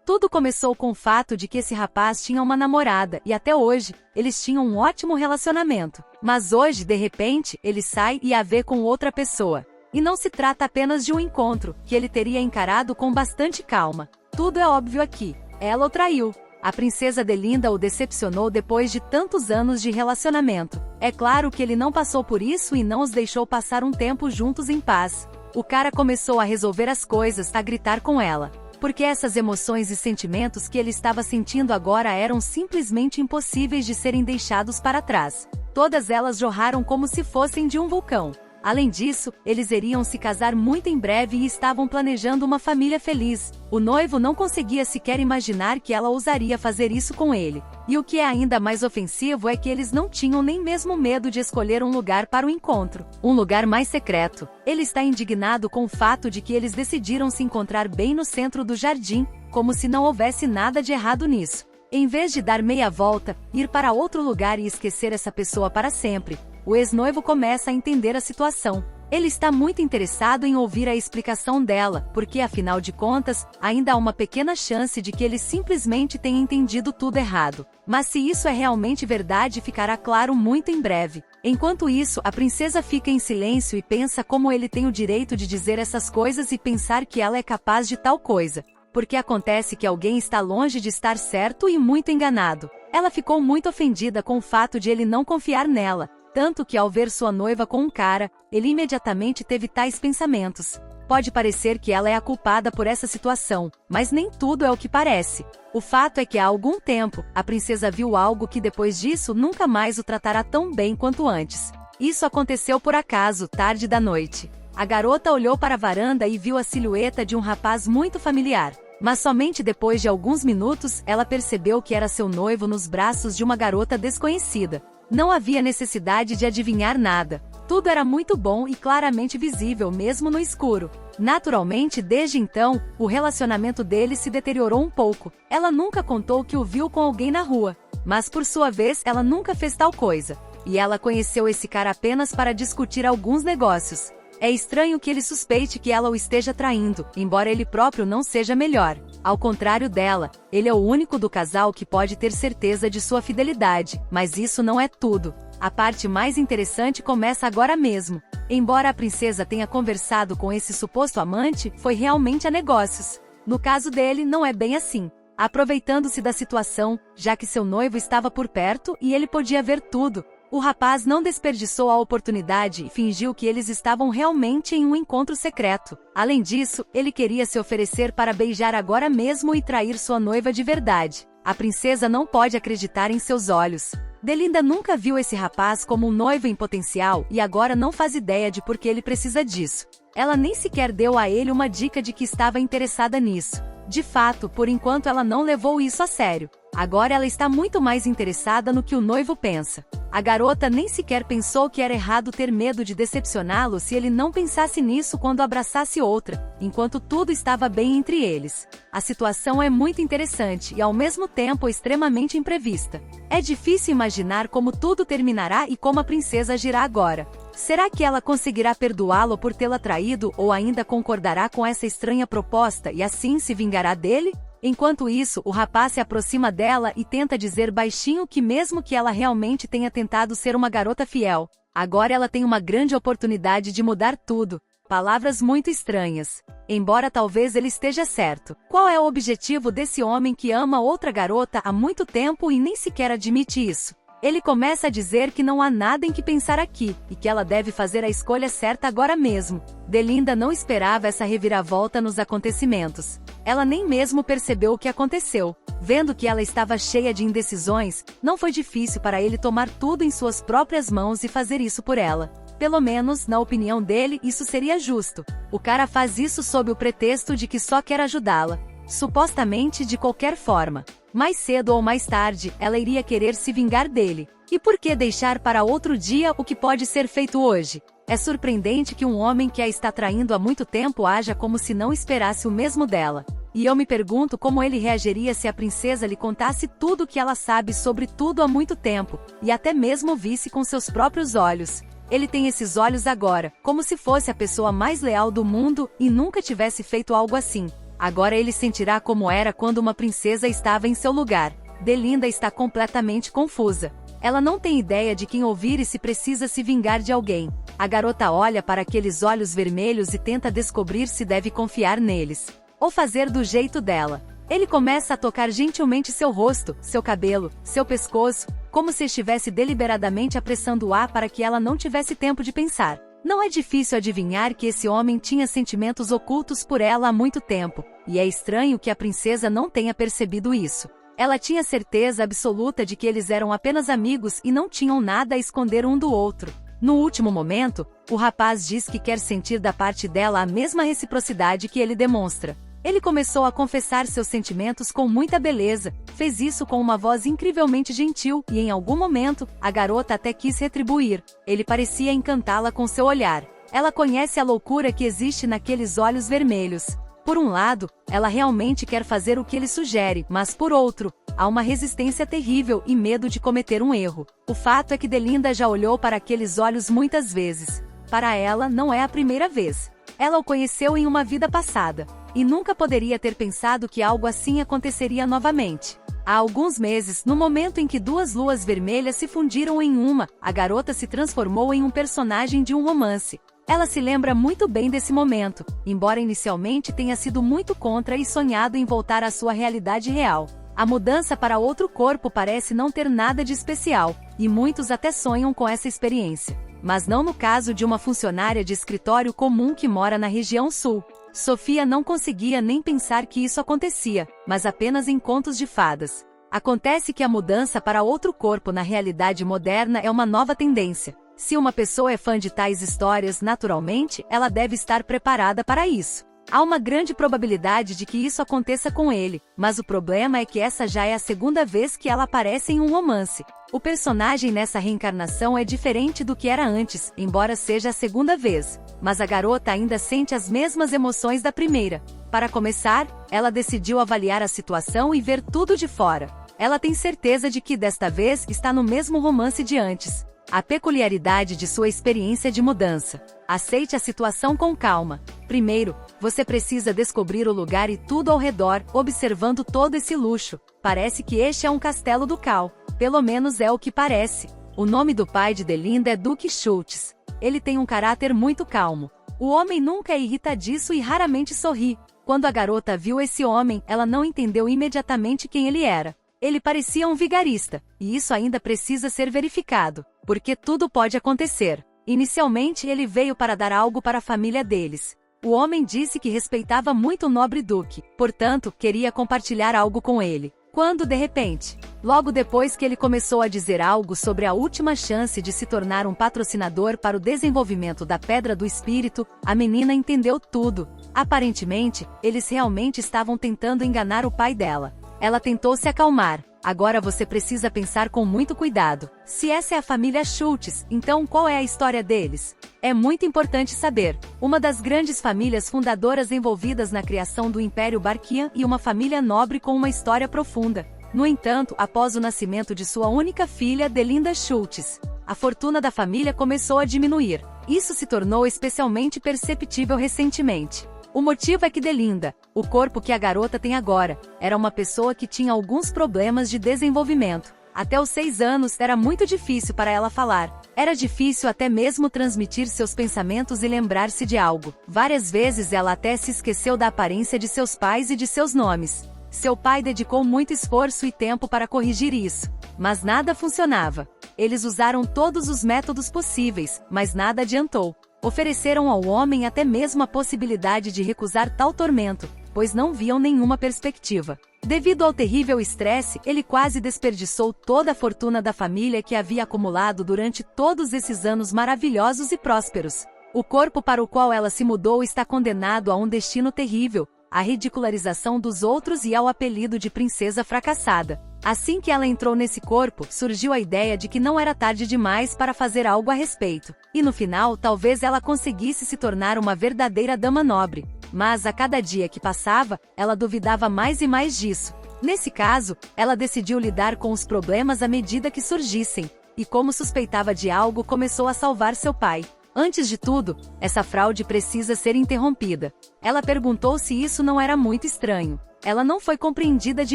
Tudo começou com o fato de que esse rapaz tinha uma namorada e até hoje, eles tinham um ótimo relacionamento. Mas hoje, de repente, ele sai e a vê com outra pessoa. E não se trata apenas de um encontro, que ele teria encarado com bastante calma. Tudo é óbvio aqui. Ela o traiu. A princesa Delinda o decepcionou depois de tantos anos de relacionamento. É claro que ele não passou por isso e não os deixou passar um tempo juntos em paz. O cara começou a resolver as coisas, a gritar com ela. Porque essas emoções e sentimentos que ele estava sentindo agora eram simplesmente impossíveis de serem deixados para trás. Todas elas jorraram como se fossem de um vulcão. Além disso, eles iriam se casar muito em breve e estavam planejando uma família feliz. O noivo não conseguia sequer imaginar que ela ousaria fazer isso com ele. E o que é ainda mais ofensivo é que eles não tinham nem mesmo medo de escolher um lugar para o encontro. Um lugar mais secreto. Ele está indignado com o fato de que eles decidiram se encontrar bem no centro do jardim, como se não houvesse nada de errado nisso. Em vez de dar meia volta, ir para outro lugar e esquecer essa pessoa para sempre, o ex-noivo começa a entender a situação. Ele está muito interessado em ouvir a explicação dela, porque afinal de contas, ainda há uma pequena chance de que ele simplesmente tenha entendido tudo errado. Mas se isso é realmente verdade, ficará claro muito em breve. Enquanto isso, a princesa fica em silêncio e pensa como ele tem o direito de dizer essas coisas e pensar que ela é capaz de tal coisa. Porque acontece que alguém está longe de estar certo e muito enganado. Ela ficou muito ofendida com o fato de ele não confiar nela. Tanto que ao ver sua noiva com um cara, ele imediatamente teve tais pensamentos. Pode parecer que ela é a culpada por essa situação, mas nem tudo é o que parece. O fato é que há algum tempo, a princesa viu algo que depois disso nunca mais o tratará tão bem quanto antes. Isso aconteceu por acaso, tarde da noite. A garota olhou para a varanda e viu a silhueta de um rapaz muito familiar. Mas somente depois de alguns minutos, ela percebeu que era seu noivo nos braços de uma garota desconhecida. Não havia necessidade de adivinhar nada. Tudo era muito bom e claramente visível mesmo no escuro. Naturalmente, desde então, o relacionamento deles se deteriorou um pouco. Ela nunca contou que o viu com alguém na rua. Mas por sua vez, ela nunca fez tal coisa. E ela conheceu esse cara apenas para discutir alguns negócios. É estranho que ele suspeite que ela o esteja traindo, embora ele próprio não seja melhor. Ao contrário dela, ele é o único do casal que pode ter certeza de sua fidelidade, mas isso não é tudo. A parte mais interessante começa agora mesmo. Embora a princesa tenha conversado com esse suposto amante, foi realmente a negócios. No caso dele, não é bem assim. Aproveitando-se da situação, já que seu noivo estava por perto e ele podia ver tudo, o rapaz não desperdiçou a oportunidade e fingiu que eles estavam realmente em um encontro secreto. Além disso, ele queria se oferecer para beijar agora mesmo e trair sua noiva de verdade. A princesa não pode acreditar em seus olhos. Delinda nunca viu esse rapaz como um noivo em potencial e agora não faz ideia de por que ele precisa disso. Ela nem sequer deu a ele uma dica de que estava interessada nisso. De fato, por enquanto ela não levou isso a sério. Agora ela está muito mais interessada no que o noivo pensa. A garota nem sequer pensou que era errado ter medo de decepcioná-lo se ele não pensasse nisso quando abraçasse outra, enquanto tudo estava bem entre eles. A situação é muito interessante e ao mesmo tempo extremamente imprevista. É difícil imaginar como tudo terminará e como a princesa agirá agora. Será que ela conseguirá perdoá-lo por tê-la traído ou ainda concordará com essa estranha proposta e assim se vingará dele? Enquanto isso, o rapaz se aproxima dela e tenta dizer baixinho que mesmo que ela realmente tenha tentado ser uma garota fiel, agora ela tem uma grande oportunidade de mudar tudo. Palavras muito estranhas. Embora talvez ele esteja certo. Qual é o objetivo desse homem que ama outra garota há muito tempo e nem sequer admite isso? Ele começa a dizer que não há nada em que pensar aqui, e que ela deve fazer a escolha certa agora mesmo. Delinda não esperava essa reviravolta nos acontecimentos. Ela nem mesmo percebeu o que aconteceu. Vendo que ela estava cheia de indecisões, não foi difícil para ele tomar tudo em suas próprias mãos e fazer isso por ela. Pelo menos, na opinião dele, isso seria justo. O cara faz isso sob o pretexto de que só quer ajudá-la. Supostamente de qualquer forma. Mais cedo ou mais tarde, ela iria querer se vingar dele. E por que deixar para outro dia o que pode ser feito hoje? É surpreendente que um homem que a está traindo há muito tempo haja como se não esperasse o mesmo dela. E eu me pergunto como ele reagiria se a princesa lhe contasse tudo o que ela sabe sobre tudo há muito tempo, e até mesmo visse com seus próprios olhos. Ele tem esses olhos agora, como se fosse a pessoa mais leal do mundo e nunca tivesse feito algo assim. Agora ele sentirá como era quando uma princesa estava em seu lugar. Delinda está completamente confusa. Ela não tem ideia de quem ouvir e se precisa se vingar de alguém. A garota olha para aqueles olhos vermelhos e tenta descobrir se deve confiar neles, ou fazer do jeito dela. Ele começa a tocar gentilmente seu rosto, seu cabelo, seu pescoço, como se estivesse deliberadamente apressando o ar para que ela não tivesse tempo de pensar. Não é difícil adivinhar que esse homem tinha sentimentos ocultos por ela há muito tempo, e é estranho que a princesa não tenha percebido isso. Ela tinha certeza absoluta de que eles eram apenas amigos e não tinham nada a esconder um do outro. No último momento, o rapaz diz que quer sentir da parte dela a mesma reciprocidade que ele demonstra. Ele começou a confessar seus sentimentos com muita beleza, fez isso com uma voz incrivelmente gentil e em algum momento, a garota até quis retribuir. Ele parecia encantá-la com seu olhar. Ela conhece a loucura que existe naqueles olhos vermelhos. Por um lado, ela realmente quer fazer o que ele sugere, mas por outro, há uma resistência terrível e medo de cometer um erro. O fato é que Delinda já olhou para aqueles olhos muitas vezes. Para ela, não é a primeira vez. Ela o conheceu em uma vida passada, e nunca poderia ter pensado que algo assim aconteceria novamente. Há alguns meses, no momento em que duas luas vermelhas se fundiram em uma, a garota se transformou em um personagem de um romance. Ela se lembra muito bem desse momento, embora inicialmente tenha sido muito contra e sonhado em voltar à sua realidade real. A mudança para outro corpo parece não ter nada de especial, e muitos até sonham com essa experiência. Mas não no caso de uma funcionária de escritório comum que mora na região sul. Sofia não conseguia nem pensar que isso acontecia, mas apenas em contos de fadas. Acontece que a mudança para outro corpo na realidade moderna é uma nova tendência. Se uma pessoa é fã de tais histórias, naturalmente, ela deve estar preparada para isso. Há uma grande probabilidade de que isso aconteça com ele, mas o problema é que essa já é a segunda vez que ela aparece em um romance. O personagem nessa reencarnação é diferente do que era antes, embora seja a segunda vez, mas a garota ainda sente as mesmas emoções da primeira. Para começar, ela decidiu avaliar a situação e ver tudo de fora. Ela tem certeza de que desta vez está no mesmo romance de antes. A peculiaridade de sua experiência de mudança. Aceite a situação com calma. Primeiro, você precisa descobrir o lugar e tudo ao redor, observando todo esse luxo. Parece que este é um castelo ducal. Pelo menos é o que parece. O nome do pai de Delinda é Duque Schultz. Ele tem um caráter muito calmo. O homem nunca é irritadiço e raramente sorri. Quando a garota viu esse homem, ela não entendeu imediatamente quem ele era. Ele parecia um vigarista, e isso ainda precisa ser verificado, porque tudo pode acontecer. Inicialmente ele veio para dar algo para a família deles. O homem disse que respeitava muito o nobre duque, portanto, queria compartilhar algo com ele. Quando de repente, logo depois que ele começou a dizer algo sobre a última chance de se tornar um patrocinador para o desenvolvimento da Pedra do Espírito, a menina entendeu tudo. Aparentemente, eles realmente estavam tentando enganar o pai dela. Ela tentou se acalmar. Agora você precisa pensar com muito cuidado. Se essa é a família Schultz, então qual é a história deles? É muito importante saber. Uma das grandes famílias fundadoras envolvidas na criação do Império Barquian e uma família nobre com uma história profunda. No entanto, após o nascimento de sua única filha, Delinda Schultz, a fortuna da família começou a diminuir. Isso se tornou especialmente perceptível recentemente. O motivo é que Delinda, o corpo que a garota tem agora, era uma pessoa que tinha alguns problemas de desenvolvimento. Até os 6 anos era muito difícil para ela falar. Era difícil até mesmo transmitir seus pensamentos e lembrar-se de algo. Várias vezes ela até se esqueceu da aparência de seus pais e de seus nomes. Seu pai dedicou muito esforço e tempo para corrigir isso, mas nada funcionava. Eles usaram todos os métodos possíveis, mas nada adiantou. Ofereceram ao homem até mesmo a possibilidade de recusar tal tormento, pois não viam nenhuma perspectiva. Devido ao terrível estresse, ele quase desperdiçou toda a fortuna da família que havia acumulado durante todos esses anos maravilhosos e prósperos. O corpo para o qual ela se mudou está condenado a um destino terrível, à ridicularização dos outros e ao apelido de princesa fracassada. Assim que ela entrou nesse corpo, surgiu a ideia de que não era tarde demais para fazer algo a respeito. E no final, talvez ela conseguisse se tornar uma verdadeira dama nobre. Mas a cada dia que passava, ela duvidava mais e mais disso. Nesse caso, ela decidiu lidar com os problemas à medida que surgissem. E como suspeitava de algo, começou a salvar seu pai. Antes de tudo, essa fraude precisa ser interrompida. Ela perguntou se isso não era muito estranho. Ela não foi compreendida de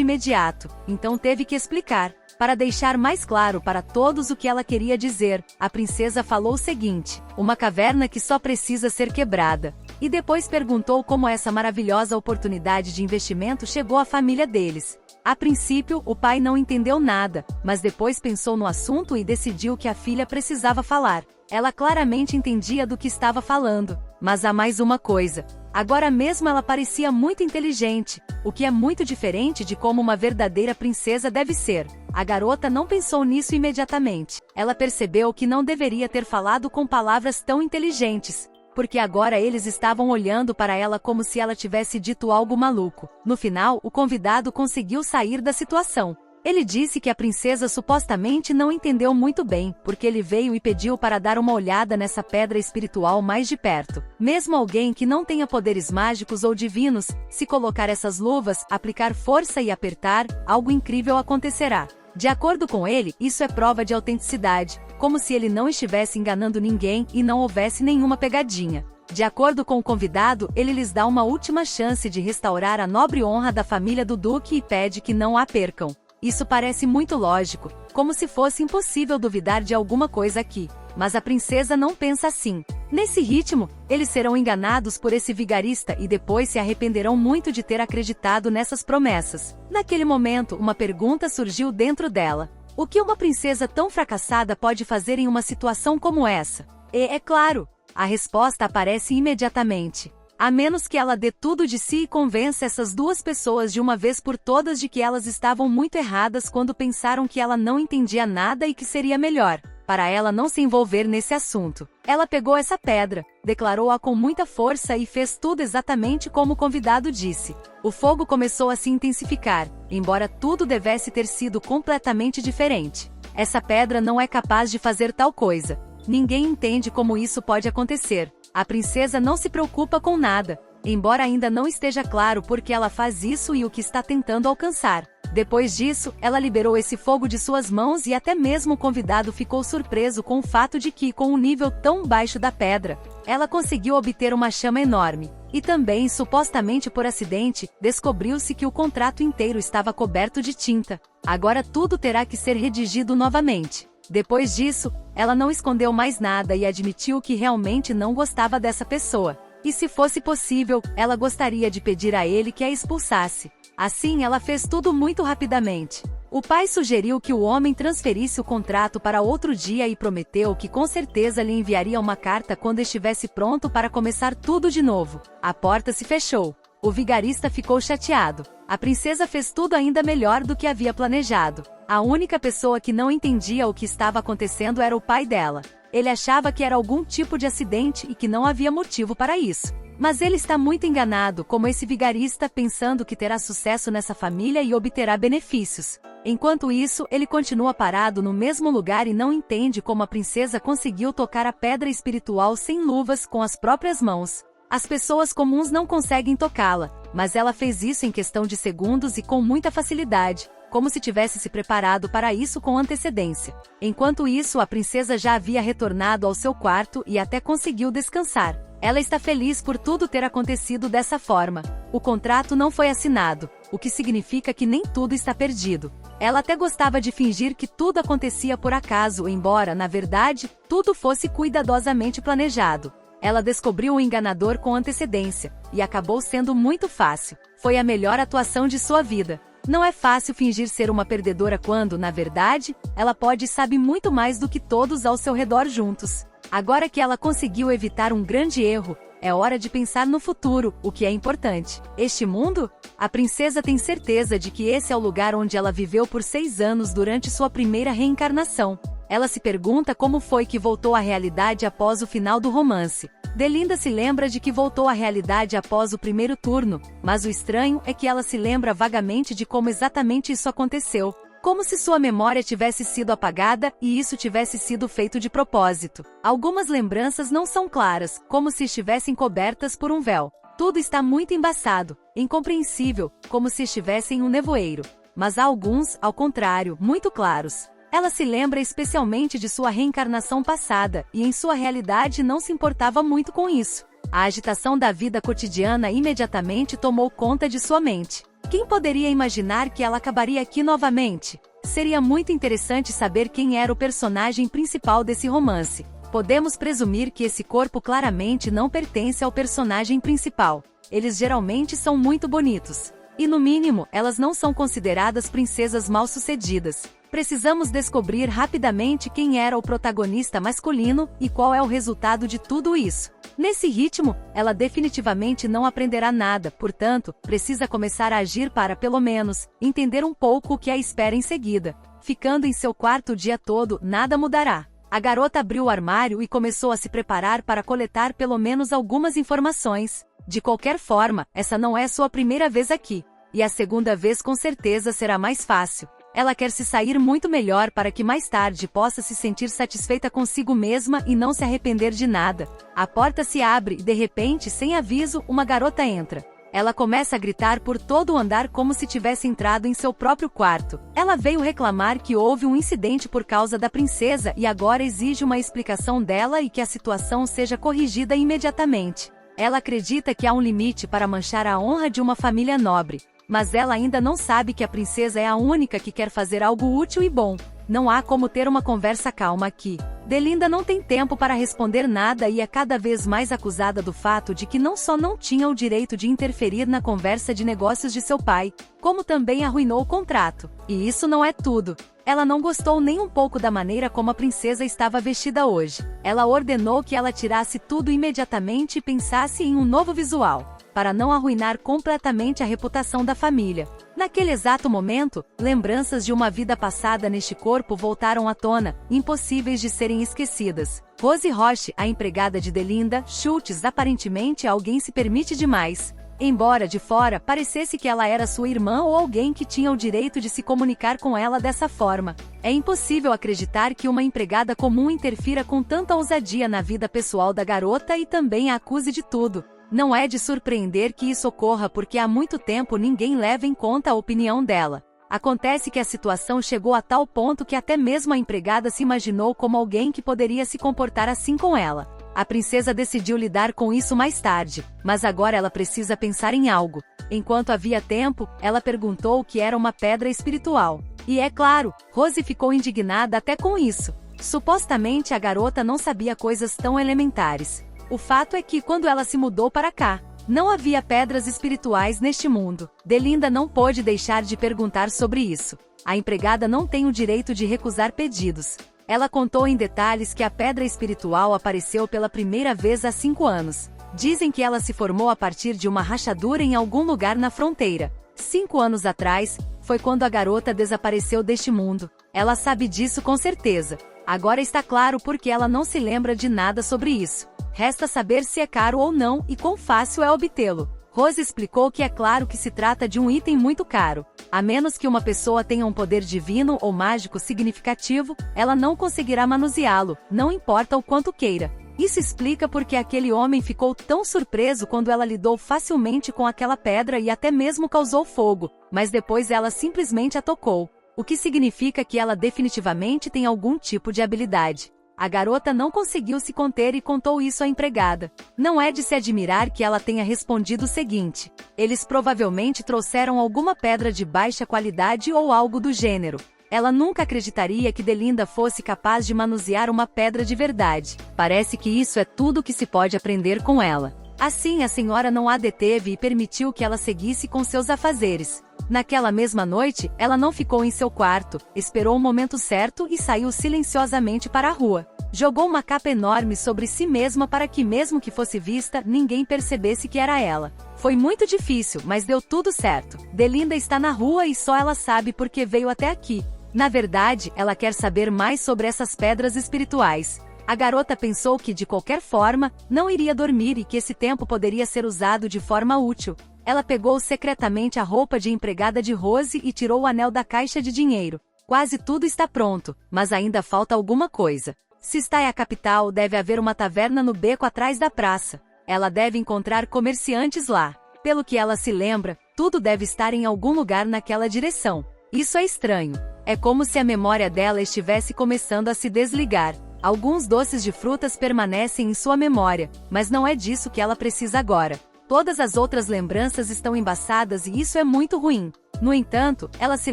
imediato, então teve que explicar. Para deixar mais claro para todos o que ela queria dizer, a princesa falou o seguinte: uma caverna que só precisa ser quebrada. E depois perguntou como essa maravilhosa oportunidade de investimento chegou à família deles. A princípio, o pai não entendeu nada, mas depois pensou no assunto e decidiu que a filha precisava falar. Ela claramente entendia do que estava falando. Mas há mais uma coisa. Agora mesmo ela parecia muito inteligente, o que é muito diferente de como uma verdadeira princesa deve ser. A garota não pensou nisso imediatamente. Ela percebeu que não deveria ter falado com palavras tão inteligentes, porque agora eles estavam olhando para ela como se ela tivesse dito algo maluco. No final, o convidado conseguiu sair da situação. Ele disse que a princesa supostamente não entendeu muito bem, porque ele veio e pediu para dar uma olhada nessa pedra espiritual mais de perto. Mesmo alguém que não tenha poderes mágicos ou divinos, se colocar essas luvas, aplicar força e apertar, algo incrível acontecerá. De acordo com ele, isso é prova de autenticidade, como se ele não estivesse enganando ninguém e não houvesse nenhuma pegadinha. De acordo com o convidado, ele lhes dá uma última chance de restaurar a nobre honra da família do duque e pede que não a percam. Isso parece muito lógico, como se fosse impossível duvidar de alguma coisa aqui. Mas a princesa não pensa assim. Nesse ritmo, eles serão enganados por esse vigarista e depois se arrependerão muito de ter acreditado nessas promessas. Naquele momento, uma pergunta surgiu dentro dela. O que uma princesa tão fracassada pode fazer em uma situação como essa? E, é claro, a resposta aparece imediatamente. A menos que ela dê tudo de si e convença essas duas pessoas de uma vez por todas de que elas estavam muito erradas quando pensaram que ela não entendia nada e que seria melhor para ela não se envolver nesse assunto. Ela pegou essa pedra, declarou-a com muita força e fez tudo exatamente como o convidado disse. O fogo começou a se intensificar, embora tudo devesse ter sido completamente diferente. Essa pedra não é capaz de fazer tal coisa. Ninguém entende como isso pode acontecer. A princesa não se preocupa com nada, embora ainda não esteja claro por que ela faz isso e o que está tentando alcançar. Depois disso, ela liberou esse fogo de suas mãos e até mesmo o convidado ficou surpreso com o fato de que, com um nível tão baixo da pedra, ela conseguiu obter uma chama enorme. E também, supostamente por acidente, descobriu-se que o contrato inteiro estava coberto de tinta. Agora tudo terá que ser redigido novamente. Depois disso, ela não escondeu mais nada e admitiu que realmente não gostava dessa pessoa. E se fosse possível, ela gostaria de pedir a ele que a expulsasse. Assim ela fez tudo muito rapidamente. O pai sugeriu que o homem transferisse o contrato para outro dia e prometeu que com certeza lhe enviaria uma carta quando estivesse pronto para começar tudo de novo. A porta se fechou. O vigarista ficou chateado. A princesa fez tudo ainda melhor do que havia planejado. A única pessoa que não entendia o que estava acontecendo era o pai dela. Ele achava que era algum tipo de acidente e que não havia motivo para isso. Mas ele está muito enganado, como esse vigarista, pensando que terá sucesso nessa família e obterá benefícios. Enquanto isso, ele continua parado no mesmo lugar e não entende como a princesa conseguiu tocar a pedra espiritual sem luvas com as próprias mãos. As pessoas comuns não conseguem tocá-la, mas ela fez isso em questão de segundos e com muita facilidade, como se tivesse se preparado para isso com antecedência. Enquanto isso, a princesa já havia retornado ao seu quarto e até conseguiu descansar. Ela está feliz por tudo ter acontecido dessa forma. O contrato não foi assinado, o que significa que nem tudo está perdido. Ela até gostava de fingir que tudo acontecia por acaso, embora, na verdade, tudo fosse cuidadosamente planejado. Ela descobriu o enganador com antecedência, e acabou sendo muito fácil. Foi a melhor atuação de sua vida. Não é fácil fingir ser uma perdedora quando, na verdade, ela pode e sabe muito mais do que todos ao seu redor juntos. Agora que ela conseguiu evitar um grande erro, é hora de pensar no futuro, o que é importante. Este mundo? A princesa tem certeza de que esse é o lugar onde ela viveu por 6 anos durante sua primeira reencarnação. Ela se pergunta como foi que voltou à realidade após o final do romance. Delinda se lembra de que voltou à realidade após o primeiro turno, mas o estranho é que ela se lembra vagamente de como exatamente isso aconteceu, como se sua memória tivesse sido apagada e isso tivesse sido feito de propósito. Algumas lembranças não são claras, como se estivessem cobertas por um véu. Tudo está muito embaçado, incompreensível, como se estivesse em um nevoeiro. Mas há alguns, ao contrário, muito claros. Ela se lembra especialmente de sua reencarnação passada, e em sua realidade não se importava muito com isso. A agitação da vida cotidiana imediatamente tomou conta de sua mente. Quem poderia imaginar que ela acabaria aqui novamente? Seria muito interessante saber quem era o personagem principal desse romance. Podemos presumir que esse corpo claramente não pertence ao personagem principal. Eles geralmente são muito bonitos. E no mínimo, elas não são consideradas princesas mal-sucedidas. Precisamos descobrir rapidamente quem era o protagonista masculino e qual é o resultado de tudo isso. Nesse ritmo, ela definitivamente não aprenderá nada, portanto, precisa começar a agir para, pelo menos, entender um pouco o que a espera em seguida. Ficando em seu quarto o dia todo, nada mudará. A garota abriu o armário e começou a se preparar para coletar pelo menos algumas informações. De qualquer forma, essa não é sua primeira vez aqui. E a segunda vez com certeza será mais fácil. Ela quer se sair muito melhor para que mais tarde possa se sentir satisfeita consigo mesma e não se arrepender de nada. A porta se abre e de repente, sem aviso, uma garota entra. Ela começa a gritar por todo o andar como se tivesse entrado em seu próprio quarto. Ela veio reclamar que houve um incidente por causa da princesa e agora exige uma explicação dela e que a situação seja corrigida imediatamente. Ela acredita que há um limite para manchar a honra de uma família nobre. Mas ela ainda não sabe que a princesa é a única que quer fazer algo útil e bom. Não há como ter uma conversa calma aqui. Delinda não tem tempo para responder nada e é cada vez mais acusada do fato de que não só não tinha o direito de interferir na conversa de negócios de seu pai, como também arruinou o contrato. E isso não é tudo. Ela não gostou nem um pouco da maneira como a princesa estava vestida hoje. Ela ordenou que ela tirasse tudo imediatamente e pensasse em um novo visual, para não arruinar completamente a reputação da família. Naquele exato momento, lembranças de uma vida passada neste corpo voltaram à tona, impossíveis de serem esquecidas. Rose Roche, a empregada de Delinda Schultz, aparentemente alguém se permite demais. Embora de fora parecesse que ela era sua irmã ou alguém que tinha o direito de se comunicar com ela dessa forma. É impossível acreditar que uma empregada comum interfira com tanta ousadia na vida pessoal da garota e também a acuse de tudo. Não é de surpreender que isso ocorra porque há muito tempo ninguém leva em conta a opinião dela. Acontece que a situação chegou a tal ponto que até mesmo a empregada se imaginou como alguém que poderia se comportar assim com ela. A princesa decidiu lidar com isso mais tarde, mas agora ela precisa pensar em algo. Enquanto havia tempo, ela perguntou o que era uma pedra espiritual. E é claro, Rose ficou indignada até com isso. Supostamente a garota não sabia coisas tão elementares. O fato é que quando ela se mudou para cá, não havia pedras espirituais neste mundo. Delinda não pôde deixar de perguntar sobre isso. A empregada não tem o direito de recusar pedidos. Ela contou em detalhes que a pedra espiritual apareceu pela primeira vez há 5 anos. Dizem que ela se formou a partir de uma rachadura em algum lugar na fronteira. 5 anos atrás, foi quando a garota desapareceu deste mundo. Ela sabe disso com certeza. Agora está claro porque ela não se lembra de nada sobre isso. Resta saber se é caro ou não e quão fácil é obtê-lo. Rose explicou que é claro que se trata de um item muito caro. A menos que uma pessoa tenha um poder divino ou mágico significativo, ela não conseguirá manuseá-lo, não importa o quanto queira. Isso explica porque aquele homem ficou tão surpreso quando ela lidou facilmente com aquela pedra e até mesmo causou fogo, mas depois ela simplesmente a tocou. O que significa que ela definitivamente tem algum tipo de habilidade. A garota não conseguiu se conter e contou isso à empregada. Não é de se admirar que ela tenha respondido o seguinte: eles provavelmente trouxeram alguma pedra de baixa qualidade ou algo do gênero. Ela nunca acreditaria que Delinda fosse capaz de manusear uma pedra de verdade. Parece que isso é tudo que se pode aprender com ela. Assim, a senhora não a deteve e permitiu que ela seguisse com seus afazeres. Naquela mesma noite, ela não ficou em seu quarto, esperou o momento certo e saiu silenciosamente para a rua. Jogou uma capa enorme sobre si mesma para que, mesmo que fosse vista, ninguém percebesse que era ela. Foi muito difícil, mas deu tudo certo. Delinda está na rua e só ela sabe porque veio até aqui. Na verdade, ela quer saber mais sobre essas pedras espirituais. A garota pensou que, de qualquer forma, não iria dormir e que esse tempo poderia ser usado de forma útil. Ela pegou secretamente a roupa de empregada de Rose e tirou o anel da caixa de dinheiro. Quase tudo está pronto, mas ainda falta alguma coisa. Se está em a capital, deve haver uma taverna no beco atrás da praça. Ela deve encontrar comerciantes lá. Pelo que ela se lembra, tudo deve estar em algum lugar naquela direção. Isso é estranho. É como se a memória dela estivesse começando a se desligar. Alguns doces de frutas permanecem em sua memória, mas não é disso que ela precisa agora. Todas as outras lembranças estão embaçadas e isso é muito ruim. No entanto, ela se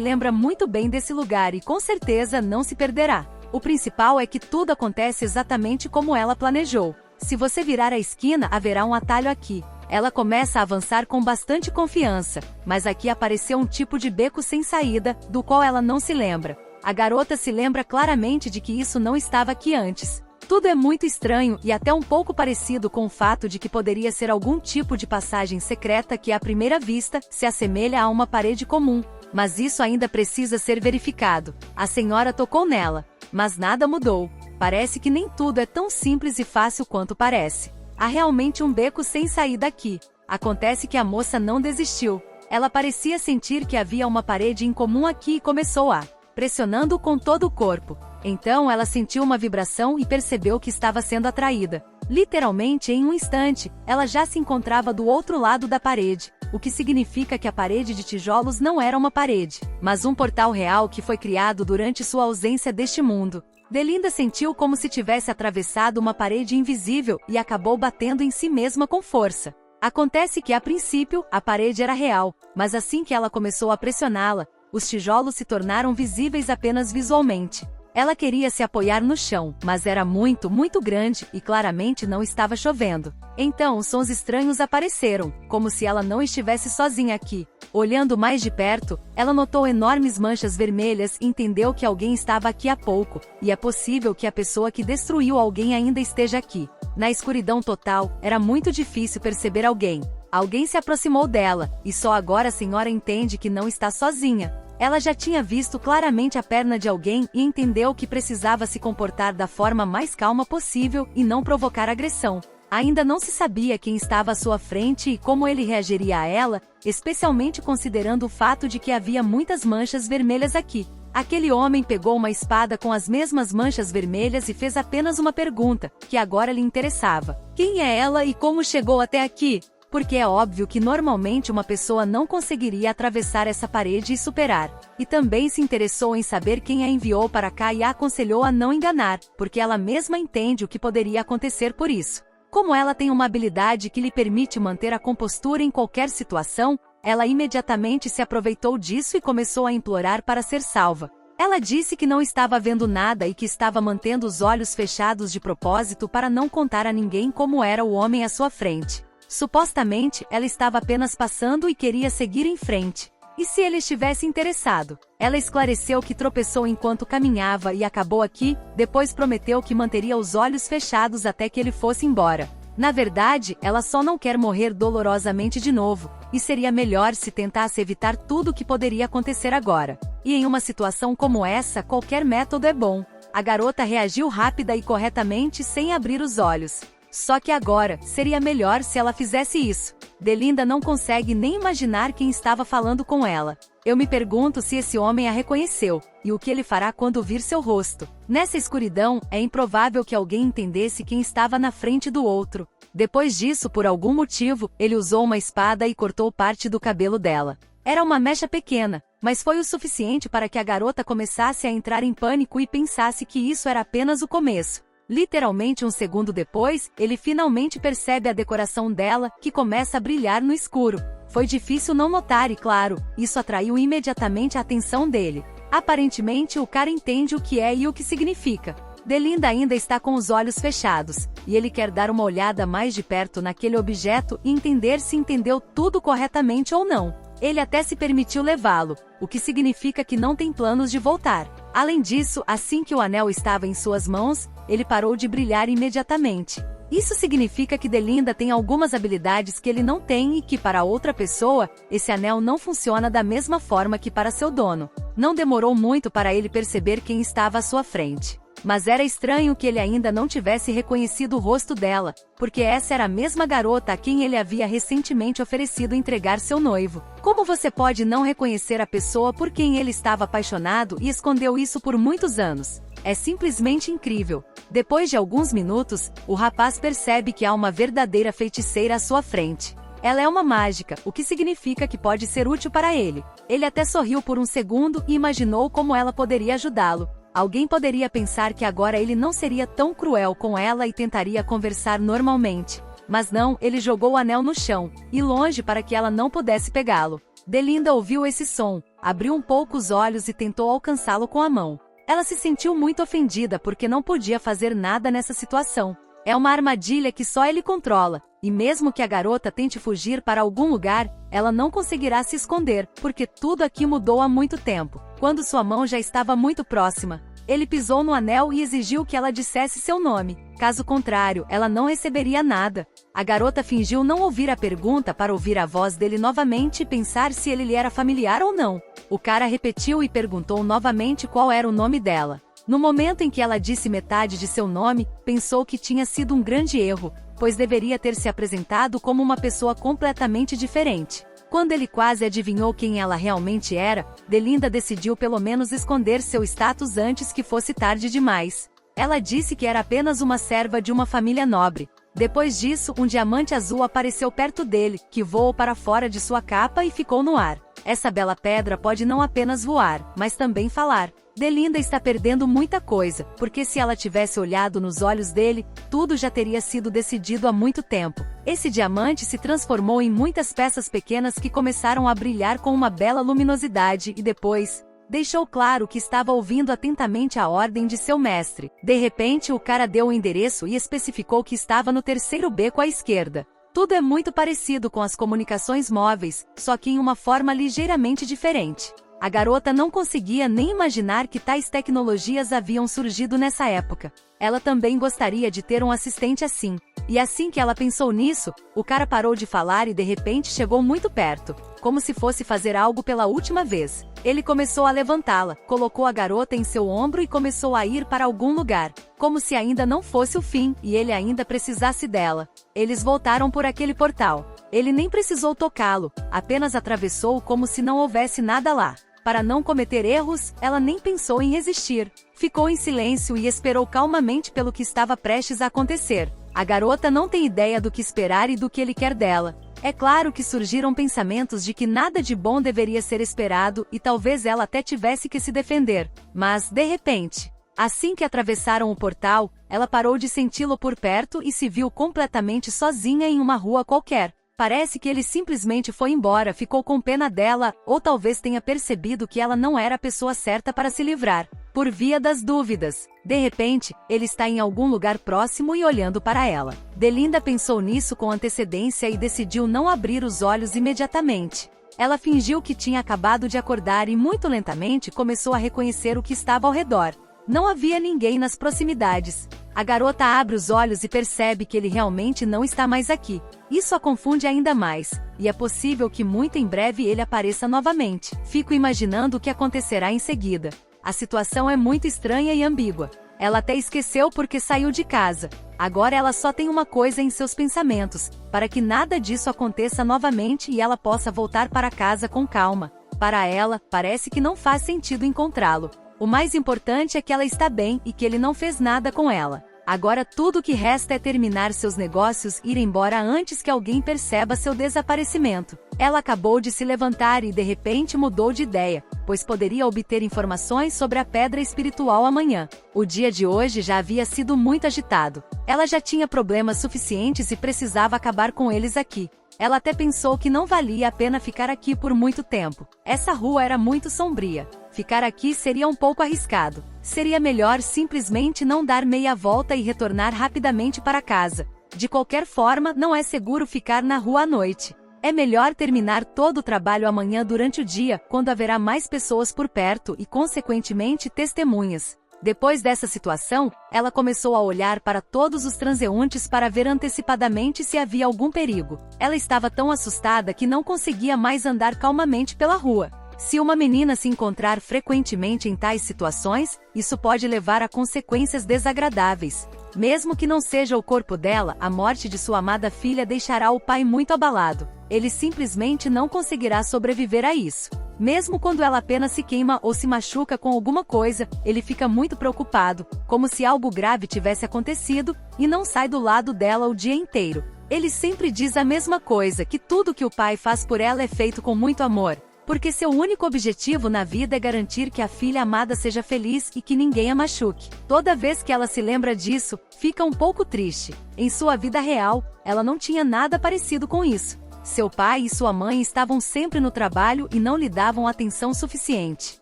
lembra muito bem desse lugar e com certeza não se perderá. O principal é que tudo acontece exatamente como ela planejou. Se você virar a esquina, haverá um atalho aqui. Ela começa a avançar com bastante confiança, mas aqui apareceu um tipo de beco sem saída, do qual ela não se lembra. A garota se lembra claramente de que isso não estava aqui antes. Tudo é muito estranho e até um pouco parecido com o fato de que poderia ser algum tipo de passagem secreta que à primeira vista se assemelha a uma parede comum. Mas isso ainda precisa ser verificado. A senhora tocou nela, mas nada mudou. Parece que nem tudo é tão simples e fácil quanto parece. Há realmente um beco sem saída aqui. Acontece que a moça não desistiu. Ela parecia sentir que havia uma parede incomum aqui e começou a pressionando com todo o corpo. Então ela sentiu uma vibração e percebeu que estava sendo atraída. Literalmente em um instante, ela já se encontrava do outro lado da parede, o que significa que a parede de tijolos não era uma parede, mas um portal real que foi criado durante sua ausência deste mundo. Delinda sentiu como se tivesse atravessado uma parede invisível e acabou batendo em si mesma com força. Acontece que, a princípio, a parede era real, mas assim que ela começou a pressioná-la, os tijolos se tornaram visíveis apenas visualmente. Ela queria se apoiar no chão, mas era muito, muito grande e claramente não estava chovendo. Então sons estranhos apareceram, como se ela não estivesse sozinha aqui. Olhando mais de perto, ela notou enormes manchas vermelhas e entendeu que alguém estava aqui há pouco, e é possível que a pessoa que destruiu alguém ainda esteja aqui. Na escuridão total, era muito difícil perceber alguém. Alguém se aproximou dela, e só agora a senhora entende que não está sozinha. Ela já tinha visto claramente a perna de alguém e entendeu que precisava se comportar da forma mais calma possível e não provocar agressão. Ainda não se sabia quem estava à sua frente e como ele reagiria a ela, especialmente considerando o fato de que havia muitas manchas vermelhas aqui. Aquele homem pegou uma espada com as mesmas manchas vermelhas e fez apenas uma pergunta, que agora lhe interessava. Quem é ela e como chegou até aqui? Porque é óbvio que normalmente uma pessoa não conseguiria atravessar essa parede e superar. E também se interessou em saber quem a enviou para cá e a aconselhou a não enganar, porque ela mesma entende o que poderia acontecer por isso. Como ela tem uma habilidade que lhe permite manter a compostura em qualquer situação, ela imediatamente se aproveitou disso e começou a implorar para ser salva. Ela disse que não estava vendo nada e que estava mantendo os olhos fechados de propósito para não contar a ninguém como era o homem à sua frente. Supostamente, ela estava apenas passando e queria seguir em frente. E se ele estivesse interessado? Ela esclareceu que tropeçou enquanto caminhava e acabou aqui, depois prometeu que manteria os olhos fechados até que ele fosse embora. Na verdade, ela só não quer morrer dolorosamente de novo, e seria melhor se tentasse evitar tudo o que poderia acontecer agora. E em uma situação como essa, qualquer método é bom. A garota reagiu rápida e corretamente sem abrir os olhos. Só que agora, seria melhor se ela fizesse isso. Delinda não consegue nem imaginar quem estava falando com ela. Eu me pergunto se esse homem a reconheceu, e o que ele fará quando vir seu rosto. Nessa escuridão, é improvável que alguém entendesse quem estava na frente do outro. Depois disso, por algum motivo, ele usou uma espada e cortou parte do cabelo dela. Era uma mecha pequena, mas foi o suficiente para que a garota começasse a entrar em pânico e pensasse que isso era apenas o começo. Literalmente um segundo depois, ele finalmente percebe a decoração dela, que começa a brilhar no escuro. Foi difícil não notar e, claro, isso atraiu imediatamente a atenção dele. Aparentemente o cara entende o que é e o que significa. Delinda ainda está com os olhos fechados, e ele quer dar uma olhada mais de perto naquele objeto e entender se entendeu tudo corretamente ou não. Ele até se permitiu levá-lo, o que significa que não tem planos de voltar. Além disso, assim que o anel estava em suas mãos, ele parou de brilhar imediatamente. Isso significa que Delinda tem algumas habilidades que ele não tem e que para outra pessoa, esse anel não funciona da mesma forma que para seu dono. Não demorou muito para ele perceber quem estava à sua frente. Mas era estranho que ele ainda não tivesse reconhecido o rosto dela, porque essa era a mesma garota a quem ele havia recentemente oferecido entregar seu noivo. Como você pode não reconhecer a pessoa por quem ele estava apaixonado e escondeu isso por muitos anos? É simplesmente incrível. Depois de alguns minutos, o rapaz percebe que há uma verdadeira feiticeira à sua frente. Ela é uma mágica, o que significa que pode ser útil para ele. Ele até sorriu por um segundo e imaginou como ela poderia ajudá-lo. Alguém poderia pensar que agora ele não seria tão cruel com ela e tentaria conversar normalmente. Mas não, ele jogou o anel no chão, e longe para que ela não pudesse pegá-lo. Delinda ouviu esse som, abriu um pouco os olhos e tentou alcançá-lo com a mão. Ela se sentiu muito ofendida porque não podia fazer nada nessa situação. É uma armadilha que só ele controla, e mesmo que a garota tente fugir para algum lugar, ela não conseguirá se esconder, porque tudo aqui mudou há muito tempo. Quando sua mão já estava muito próxima, ele pisou no anel e exigiu que ela dissesse seu nome. Caso contrário, ela não receberia nada. A garota fingiu não ouvir a pergunta para ouvir a voz dele novamente e pensar se ele lhe era familiar ou não. O cara repetiu e perguntou novamente qual era o nome dela. No momento em que ela disse metade de seu nome, pensou que tinha sido um grande erro, pois deveria ter se apresentado como uma pessoa completamente diferente. Quando ele quase adivinhou quem ela realmente era, Delinda decidiu pelo menos esconder seu status antes que fosse tarde demais. Ela disse que era apenas uma serva de uma família nobre. Depois disso, um diamante azul apareceu perto dele, que voou para fora de sua capa e ficou no ar. Essa bela pedra pode não apenas voar, mas também falar. Delinda está perdendo muita coisa, porque se ela tivesse olhado nos olhos dele, tudo já teria sido decidido há muito tempo. Esse diamante se transformou em muitas peças pequenas que começaram a brilhar com uma bela luminosidade e depois deixou claro que estava ouvindo atentamente a ordem de seu mestre. De repente, o cara deu o endereço e especificou que estava no terceiro beco à esquerda. Tudo é muito parecido com as comunicações móveis, só que em uma forma ligeiramente diferente. A garota não conseguia nem imaginar que tais tecnologias haviam surgido nessa época. Ela também gostaria de ter um assistente assim. E assim que ela pensou nisso, o cara parou de falar e de repente chegou muito perto, como se fosse fazer algo pela última vez. Ele começou a levantá-la, colocou a garota em seu ombro e começou a ir para algum lugar, como se ainda não fosse o fim e ele ainda precisasse dela. Eles voltaram por aquele portal. Ele nem precisou tocá-lo, apenas atravessou como se não houvesse nada lá. Para não cometer erros, ela nem pensou em resistir. Ficou em silêncio e esperou calmamente pelo que estava prestes a acontecer. A garota não tem ideia do que esperar e do que ele quer dela. É claro que surgiram pensamentos de que nada de bom deveria ser esperado e talvez ela até tivesse que se defender. Mas, de repente, assim que atravessaram o portal, ela parou de senti-lo por perto e se viu completamente sozinha em uma rua qualquer. Parece que ele simplesmente foi embora, ficou com pena dela, ou talvez tenha percebido que ela não era a pessoa certa para se livrar. Por via das dúvidas. De repente, ele está em algum lugar próximo e olhando para ela. Delinda pensou nisso com antecedência e decidiu não abrir os olhos imediatamente. Ela fingiu que tinha acabado de acordar e muito lentamente começou a reconhecer o que estava ao redor. Não havia ninguém nas proximidades. A garota abre os olhos e percebe que ele realmente não está mais aqui. Isso a confunde ainda mais, e é possível que muito em breve ele apareça novamente. Fico imaginando o que acontecerá em seguida. A situação é muito estranha e ambígua. Ela até esqueceu porque saiu de casa. Agora ela só tem uma coisa em seus pensamentos, para que nada disso aconteça novamente e ela possa voltar para casa com calma. Para ela, parece que não faz sentido encontrá-lo. O mais importante é que ela está bem e que ele não fez nada com ela. Agora tudo o que resta é terminar seus negócios e ir embora antes que alguém perceba seu desaparecimento. Ela acabou de se levantar e de repente mudou de ideia, pois poderia obter informações sobre a pedra espiritual amanhã. O dia de hoje já havia sido muito agitado. Ela já tinha problemas suficientes e precisava acabar com eles aqui. Ela até pensou que não valia a pena ficar aqui por muito tempo. Essa rua era muito sombria. Ficar aqui seria um pouco arriscado. Seria melhor simplesmente não dar meia volta e retornar rapidamente para casa. De qualquer forma, não é seguro ficar na rua à noite. É melhor terminar todo o trabalho amanhã durante o dia, quando haverá mais pessoas por perto e, consequentemente, testemunhas. Depois dessa situação, ela começou a olhar para todos os transeuntes para ver antecipadamente se havia algum perigo. Ela estava tão assustada que não conseguia mais andar calmamente pela rua. Se uma menina se encontrar frequentemente em tais situações, isso pode levar a consequências desagradáveis. Mesmo que não seja o corpo dela, a morte de sua amada filha deixará o pai muito abalado. Ele simplesmente não conseguirá sobreviver a isso. Mesmo quando ela apenas se queima ou se machuca com alguma coisa, ele fica muito preocupado, como se algo grave tivesse acontecido, e não sai do lado dela o dia inteiro. Ele sempre diz a mesma coisa, que tudo que o pai faz por ela é feito com muito amor, porque seu único objetivo na vida é garantir que a filha amada seja feliz e que ninguém a machuque. Toda vez que ela se lembra disso, fica um pouco triste. Em sua vida real, ela não tinha nada parecido com isso. Seu pai e sua mãe estavam sempre no trabalho e não lhe davam atenção suficiente.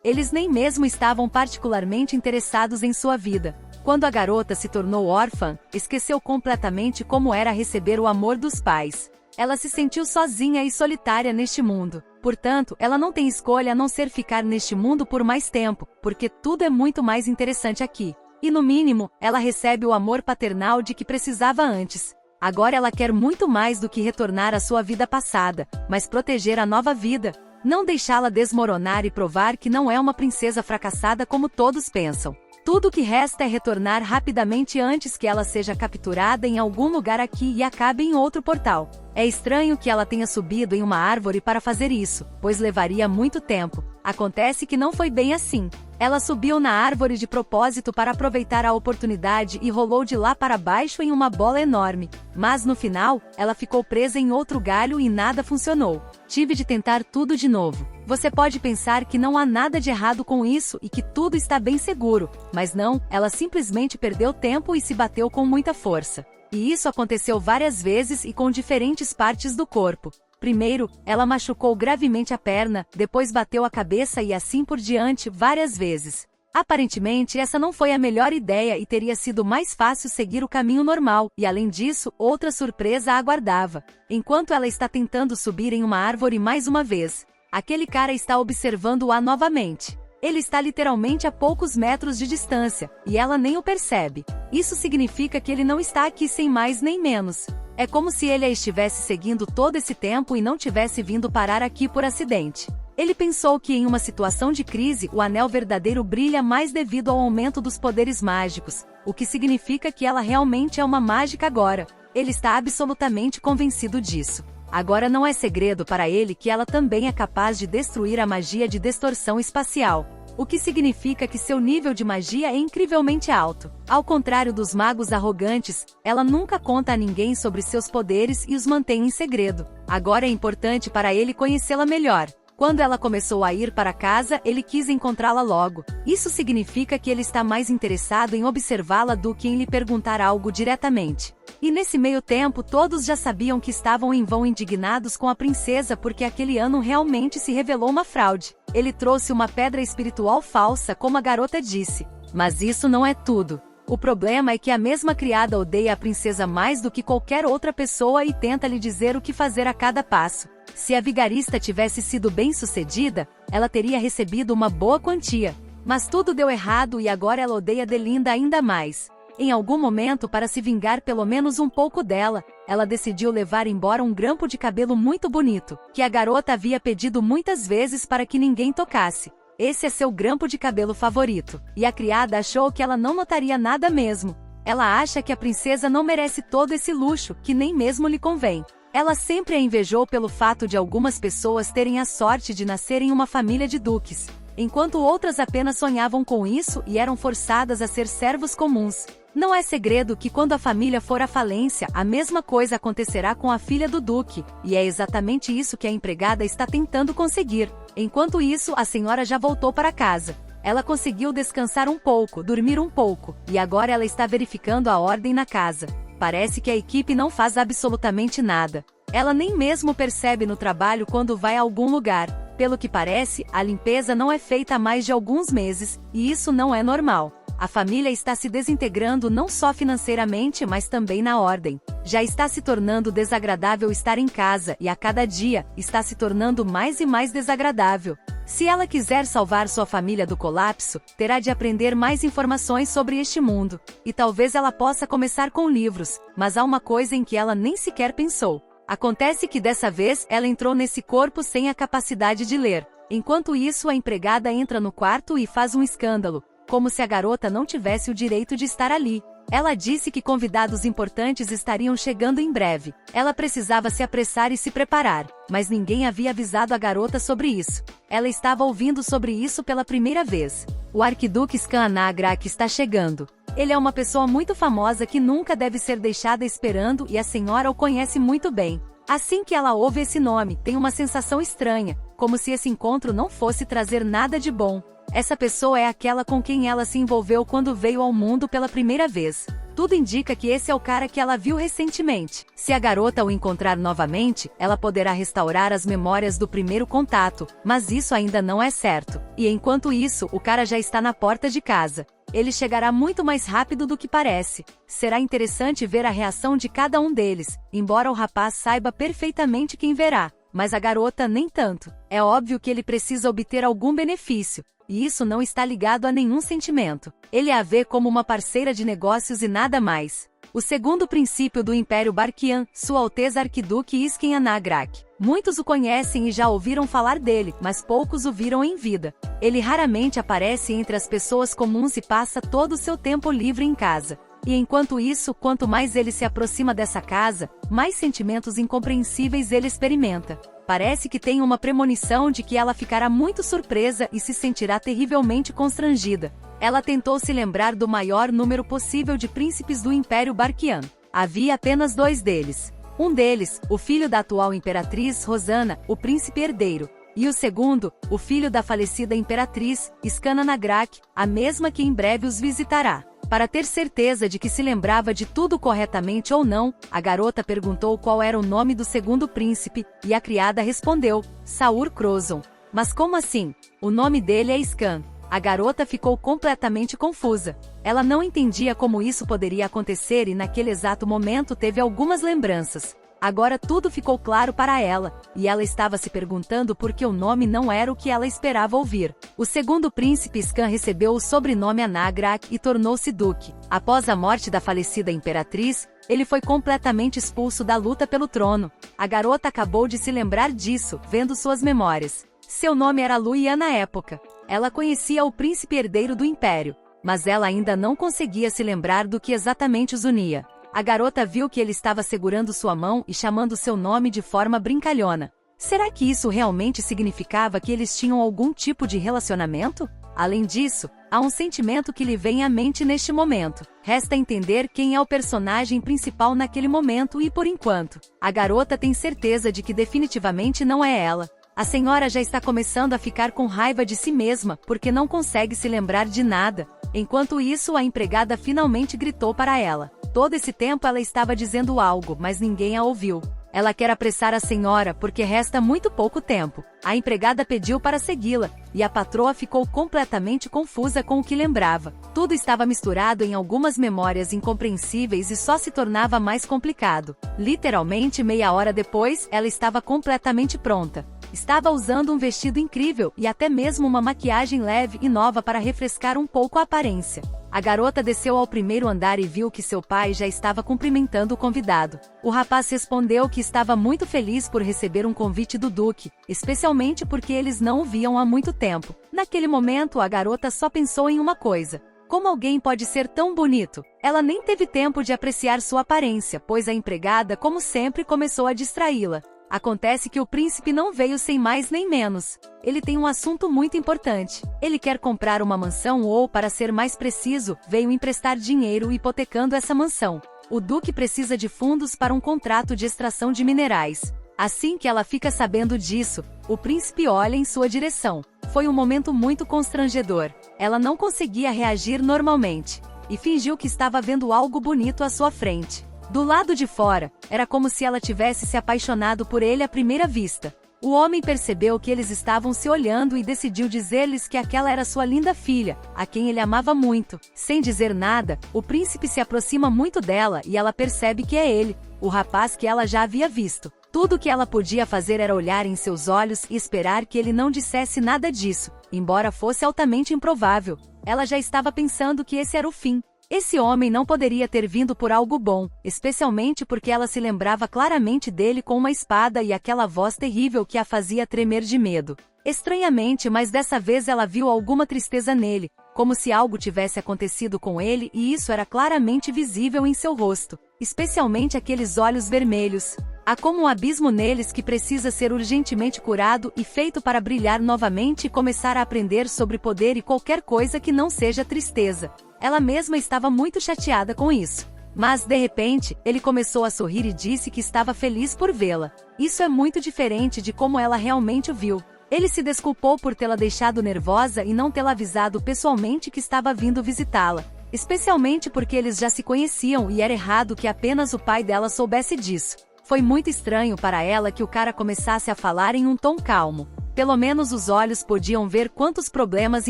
Eles nem mesmo estavam particularmente interessados em sua vida. Quando a garota se tornou órfã, esqueceu completamente como era receber o amor dos pais. Ela se sentiu sozinha e solitária neste mundo. Portanto, ela não tem escolha a não ser ficar neste mundo por mais tempo, porque tudo é muito mais interessante aqui. E no mínimo, ela recebe o amor paternal de que precisava antes. Agora ela quer muito mais do que retornar à sua vida passada, mas proteger a nova vida. Não deixá-la desmoronar e provar que não é uma princesa fracassada como todos pensam. Tudo o que resta é retornar rapidamente antes que ela seja capturada em algum lugar aqui e acabe em outro portal. É estranho que ela tenha subido em uma árvore para fazer isso, pois levaria muito tempo. Acontece que não foi bem assim. Ela subiu na árvore de propósito para aproveitar a oportunidade e rolou de lá para baixo em uma bola enorme. Mas no final, ela ficou presa em outro galho e nada funcionou. Tive de tentar tudo de novo. Você pode pensar que não há nada de errado com isso e que tudo está bem seguro, mas não, ela simplesmente perdeu tempo e se bateu com muita força. E isso aconteceu várias vezes e com diferentes partes do corpo. Primeiro, ela machucou gravemente a perna, depois bateu a cabeça e assim por diante várias vezes. Aparentemente essa não foi a melhor ideia e teria sido mais fácil seguir o caminho normal, e além disso, outra surpresa a aguardava. Enquanto ela está tentando subir em uma árvore mais uma vez, aquele cara está observando-a novamente. Ele está literalmente a poucos metros de distância, e ela nem o percebe. Isso significa que ele não está aqui sem mais nem menos. É como se ele a estivesse seguindo todo esse tempo e não tivesse vindo parar aqui por acidente. Ele pensou que em uma situação de crise o anel verdadeiro brilha mais devido ao aumento dos poderes mágicos, o que significa que ela realmente é uma mágica agora. Ele está absolutamente convencido disso. Agora não é segredo para ele que ela também é capaz de destruir a magia de distorção espacial, o que significa que seu nível de magia é incrivelmente alto. Ao contrário dos magos arrogantes, ela nunca conta a ninguém sobre seus poderes e os mantém em segredo. Agora é importante para ele conhecê-la melhor. Quando ela começou a ir para casa, ele quis encontrá-la logo. Isso significa que ele está mais interessado em observá-la do que em lhe perguntar algo diretamente. E nesse meio tempo todos já sabiam que estavam em vão indignados com a princesa porque aquele ano realmente se revelou uma fraude. Ele trouxe uma pedra espiritual falsa, como a garota disse. Mas isso não é tudo. O problema é que a mesma criada odeia a princesa mais do que qualquer outra pessoa e tenta lhe dizer o que fazer a cada passo. Se a vigarista tivesse sido bem-sucedida, ela teria recebido uma boa quantia. Mas tudo deu errado e agora ela odeia Delinda ainda mais. Em algum momento, para se vingar pelo menos um pouco dela, ela decidiu levar embora um grampo de cabelo muito bonito, que a garota havia pedido muitas vezes para que ninguém tocasse. Esse é seu grampo de cabelo favorito. E a criada achou que ela não notaria nada mesmo. Ela acha que a princesa não merece todo esse luxo, que nem mesmo lhe convém. Ela sempre a invejou pelo fato de algumas pessoas terem a sorte de nascer em uma família de duques, enquanto outras apenas sonhavam com isso e eram forçadas a ser servos comuns. Não é segredo que quando a família for à falência, a mesma coisa acontecerá com a filha do duque, e é exatamente isso que a empregada está tentando conseguir. Enquanto isso, a senhora já voltou para casa. Ela conseguiu descansar um pouco, dormir um pouco, e agora ela está verificando a ordem na casa. Parece que a equipe não faz absolutamente nada. Ela nem mesmo percebe no trabalho quando vai a algum lugar. Pelo que parece, a limpeza não é feita há mais de alguns meses, e isso não é normal. A família está se desintegrando não só financeiramente, mas também na ordem. Já está se tornando desagradável estar em casa e a cada dia, está se tornando mais e mais desagradável. Se ela quiser salvar sua família do colapso, terá de aprender mais informações sobre este mundo. E talvez ela possa começar com livros, mas há uma coisa em que ela nem sequer pensou. Acontece que dessa vez ela entrou nesse corpo sem a capacidade de ler. Enquanto isso, a empregada entra no quarto e faz um escândalo, como se a garota não tivesse o direito de estar ali. Ela disse que convidados importantes estariam chegando em breve. Ela precisava se apressar e se preparar, mas ninguém havia avisado a garota sobre isso. Ela estava ouvindo sobre isso pela primeira vez. O arquiduque Scanagrak está chegando. Ele é uma pessoa muito famosa que nunca deve ser deixada esperando e a senhora o conhece muito bem. Assim que ela ouve esse nome, tem uma sensação estranha, como se esse encontro não fosse trazer nada de bom. Essa pessoa é aquela com quem ela se envolveu quando veio ao mundo pela primeira vez. Tudo indica que esse é o cara que ela viu recentemente. Se a garota o encontrar novamente, ela poderá restaurar as memórias do primeiro contato, mas isso ainda não é certo. E enquanto isso, o cara já está na porta de casa. Ele chegará muito mais rápido do que parece. Será interessante ver a reação de cada um deles, embora o rapaz saiba perfeitamente quem verá, mas a garota nem tanto. É óbvio que ele precisa obter algum benefício. E isso não está ligado a nenhum sentimento. Ele a vê como uma parceira de negócios e nada mais. O segundo princípio do Império Barquian, Sua Alteza Arquiduque Isken Anagrak. Muitos o conhecem e já ouviram falar dele, mas poucos o viram em vida. Ele raramente aparece entre as pessoas comuns e passa todo o seu tempo livre em casa. E enquanto isso, quanto mais ele se aproxima dessa casa, mais sentimentos incompreensíveis ele experimenta. Parece que tem uma premonição de que ela ficará muito surpresa e se sentirá terrivelmente constrangida. Ela tentou se lembrar do maior número possível de príncipes do Império Barquian. Havia apenas 2 deles. Um deles, o filho da atual imperatriz Rosana, o príncipe herdeiro. E o segundo, o filho da falecida imperatriz, Iskan Anagrak, a mesma que em breve os visitará. Para ter certeza de que se lembrava de tudo corretamente ou não, a garota perguntou qual era o nome do segundo príncipe, e a criada respondeu, Saur Crozon. Mas como assim? O nome dele é Iskan. A garota ficou completamente confusa. Ela não entendia como isso poderia acontecer e naquele exato momento teve algumas lembranças. Agora tudo ficou claro para ela, e ela estava se perguntando por que o nome não era o que ela esperava ouvir. O segundo príncipe Iskan recebeu o sobrenome Anagrak e tornou-se duque. Após a morte da falecida imperatriz, ele foi completamente expulso da luta pelo trono. A garota acabou de se lembrar disso, vendo suas memórias. Seu nome era Luian na época. Ela conhecia o príncipe herdeiro do império, mas ela ainda não conseguia se lembrar do que exatamente os unia. A garota viu que ele estava segurando sua mão e chamando seu nome de forma brincalhona. Será que isso realmente significava que eles tinham algum tipo de relacionamento? Além disso, há um sentimento que lhe vem à mente neste momento. Resta entender quem é o personagem principal naquele momento e por enquanto, a garota tem certeza de que definitivamente não é ela. A senhora já está começando a ficar com raiva de si mesma porque não consegue se lembrar de nada. Enquanto isso, a empregada finalmente gritou para ela. Todo esse tempo ela estava dizendo algo, mas ninguém a ouviu. Ela quer apressar a senhora porque resta muito pouco tempo. A empregada pediu para segui-la, e a patroa ficou completamente confusa com o que lembrava. Tudo estava misturado em algumas memórias incompreensíveis e só se tornava mais complicado. Literalmente meia hora depois, ela estava completamente pronta. Estava usando um vestido incrível e até mesmo uma maquiagem leve e nova para refrescar um pouco a aparência. A garota desceu ao primeiro andar e viu que seu pai já estava cumprimentando o convidado. O rapaz respondeu que estava muito feliz por receber um convite do duque, especialmente porque eles não o viam há muito tempo. Naquele momento, a garota só pensou em uma coisa. Como alguém pode ser tão bonito? Ela nem teve tempo de apreciar sua aparência, pois a empregada, como sempre, começou a distraí-la. Acontece que o príncipe não veio sem mais nem menos. Ele tem um assunto muito importante. Ele quer comprar uma mansão ou, para ser mais preciso, veio emprestar dinheiro hipotecando essa mansão. O duque precisa de fundos para um contrato de extração de minerais. Assim que ela fica sabendo disso, o príncipe olha em sua direção. Foi um momento muito constrangedor. Ela não conseguia reagir normalmente, e fingiu que estava vendo algo bonito à sua frente. Do lado de fora, era como se ela tivesse se apaixonado por ele à primeira vista. O homem percebeu que eles estavam se olhando e decidiu dizer-lhes que aquela era sua linda filha, a quem ele amava muito. Sem dizer nada, o príncipe se aproxima muito dela e ela percebe que é ele, o rapaz que ela já havia visto. Tudo o que ela podia fazer era olhar em seus olhos e esperar que ele não dissesse nada disso, embora fosse altamente improvável. Ela já estava pensando que esse era o fim. Esse homem não poderia ter vindo por algo bom, especialmente porque ela se lembrava claramente dele com uma espada e aquela voz terrível que a fazia tremer de medo. Estranhamente, mas dessa vez ela viu alguma tristeza nele, como se algo tivesse acontecido com ele e isso era claramente visível em seu rosto, especialmente aqueles olhos vermelhos. Há como um abismo neles que precisa ser urgentemente curado e feito para brilhar novamente e começar a aprender sobre poder e qualquer coisa que não seja tristeza. Ela mesma estava muito chateada com isso. Mas, de repente, ele começou a sorrir e disse que estava feliz por vê-la. Isso é muito diferente de como ela realmente o viu. Ele se desculpou por tê-la deixado nervosa e não tê-la avisado pessoalmente que estava vindo visitá-la. Especialmente porque eles já se conheciam e era errado que apenas o pai dela soubesse disso. Foi muito estranho para ela que o cara começasse a falar em um tom calmo. Pelo menos os olhos podiam ver quantos problemas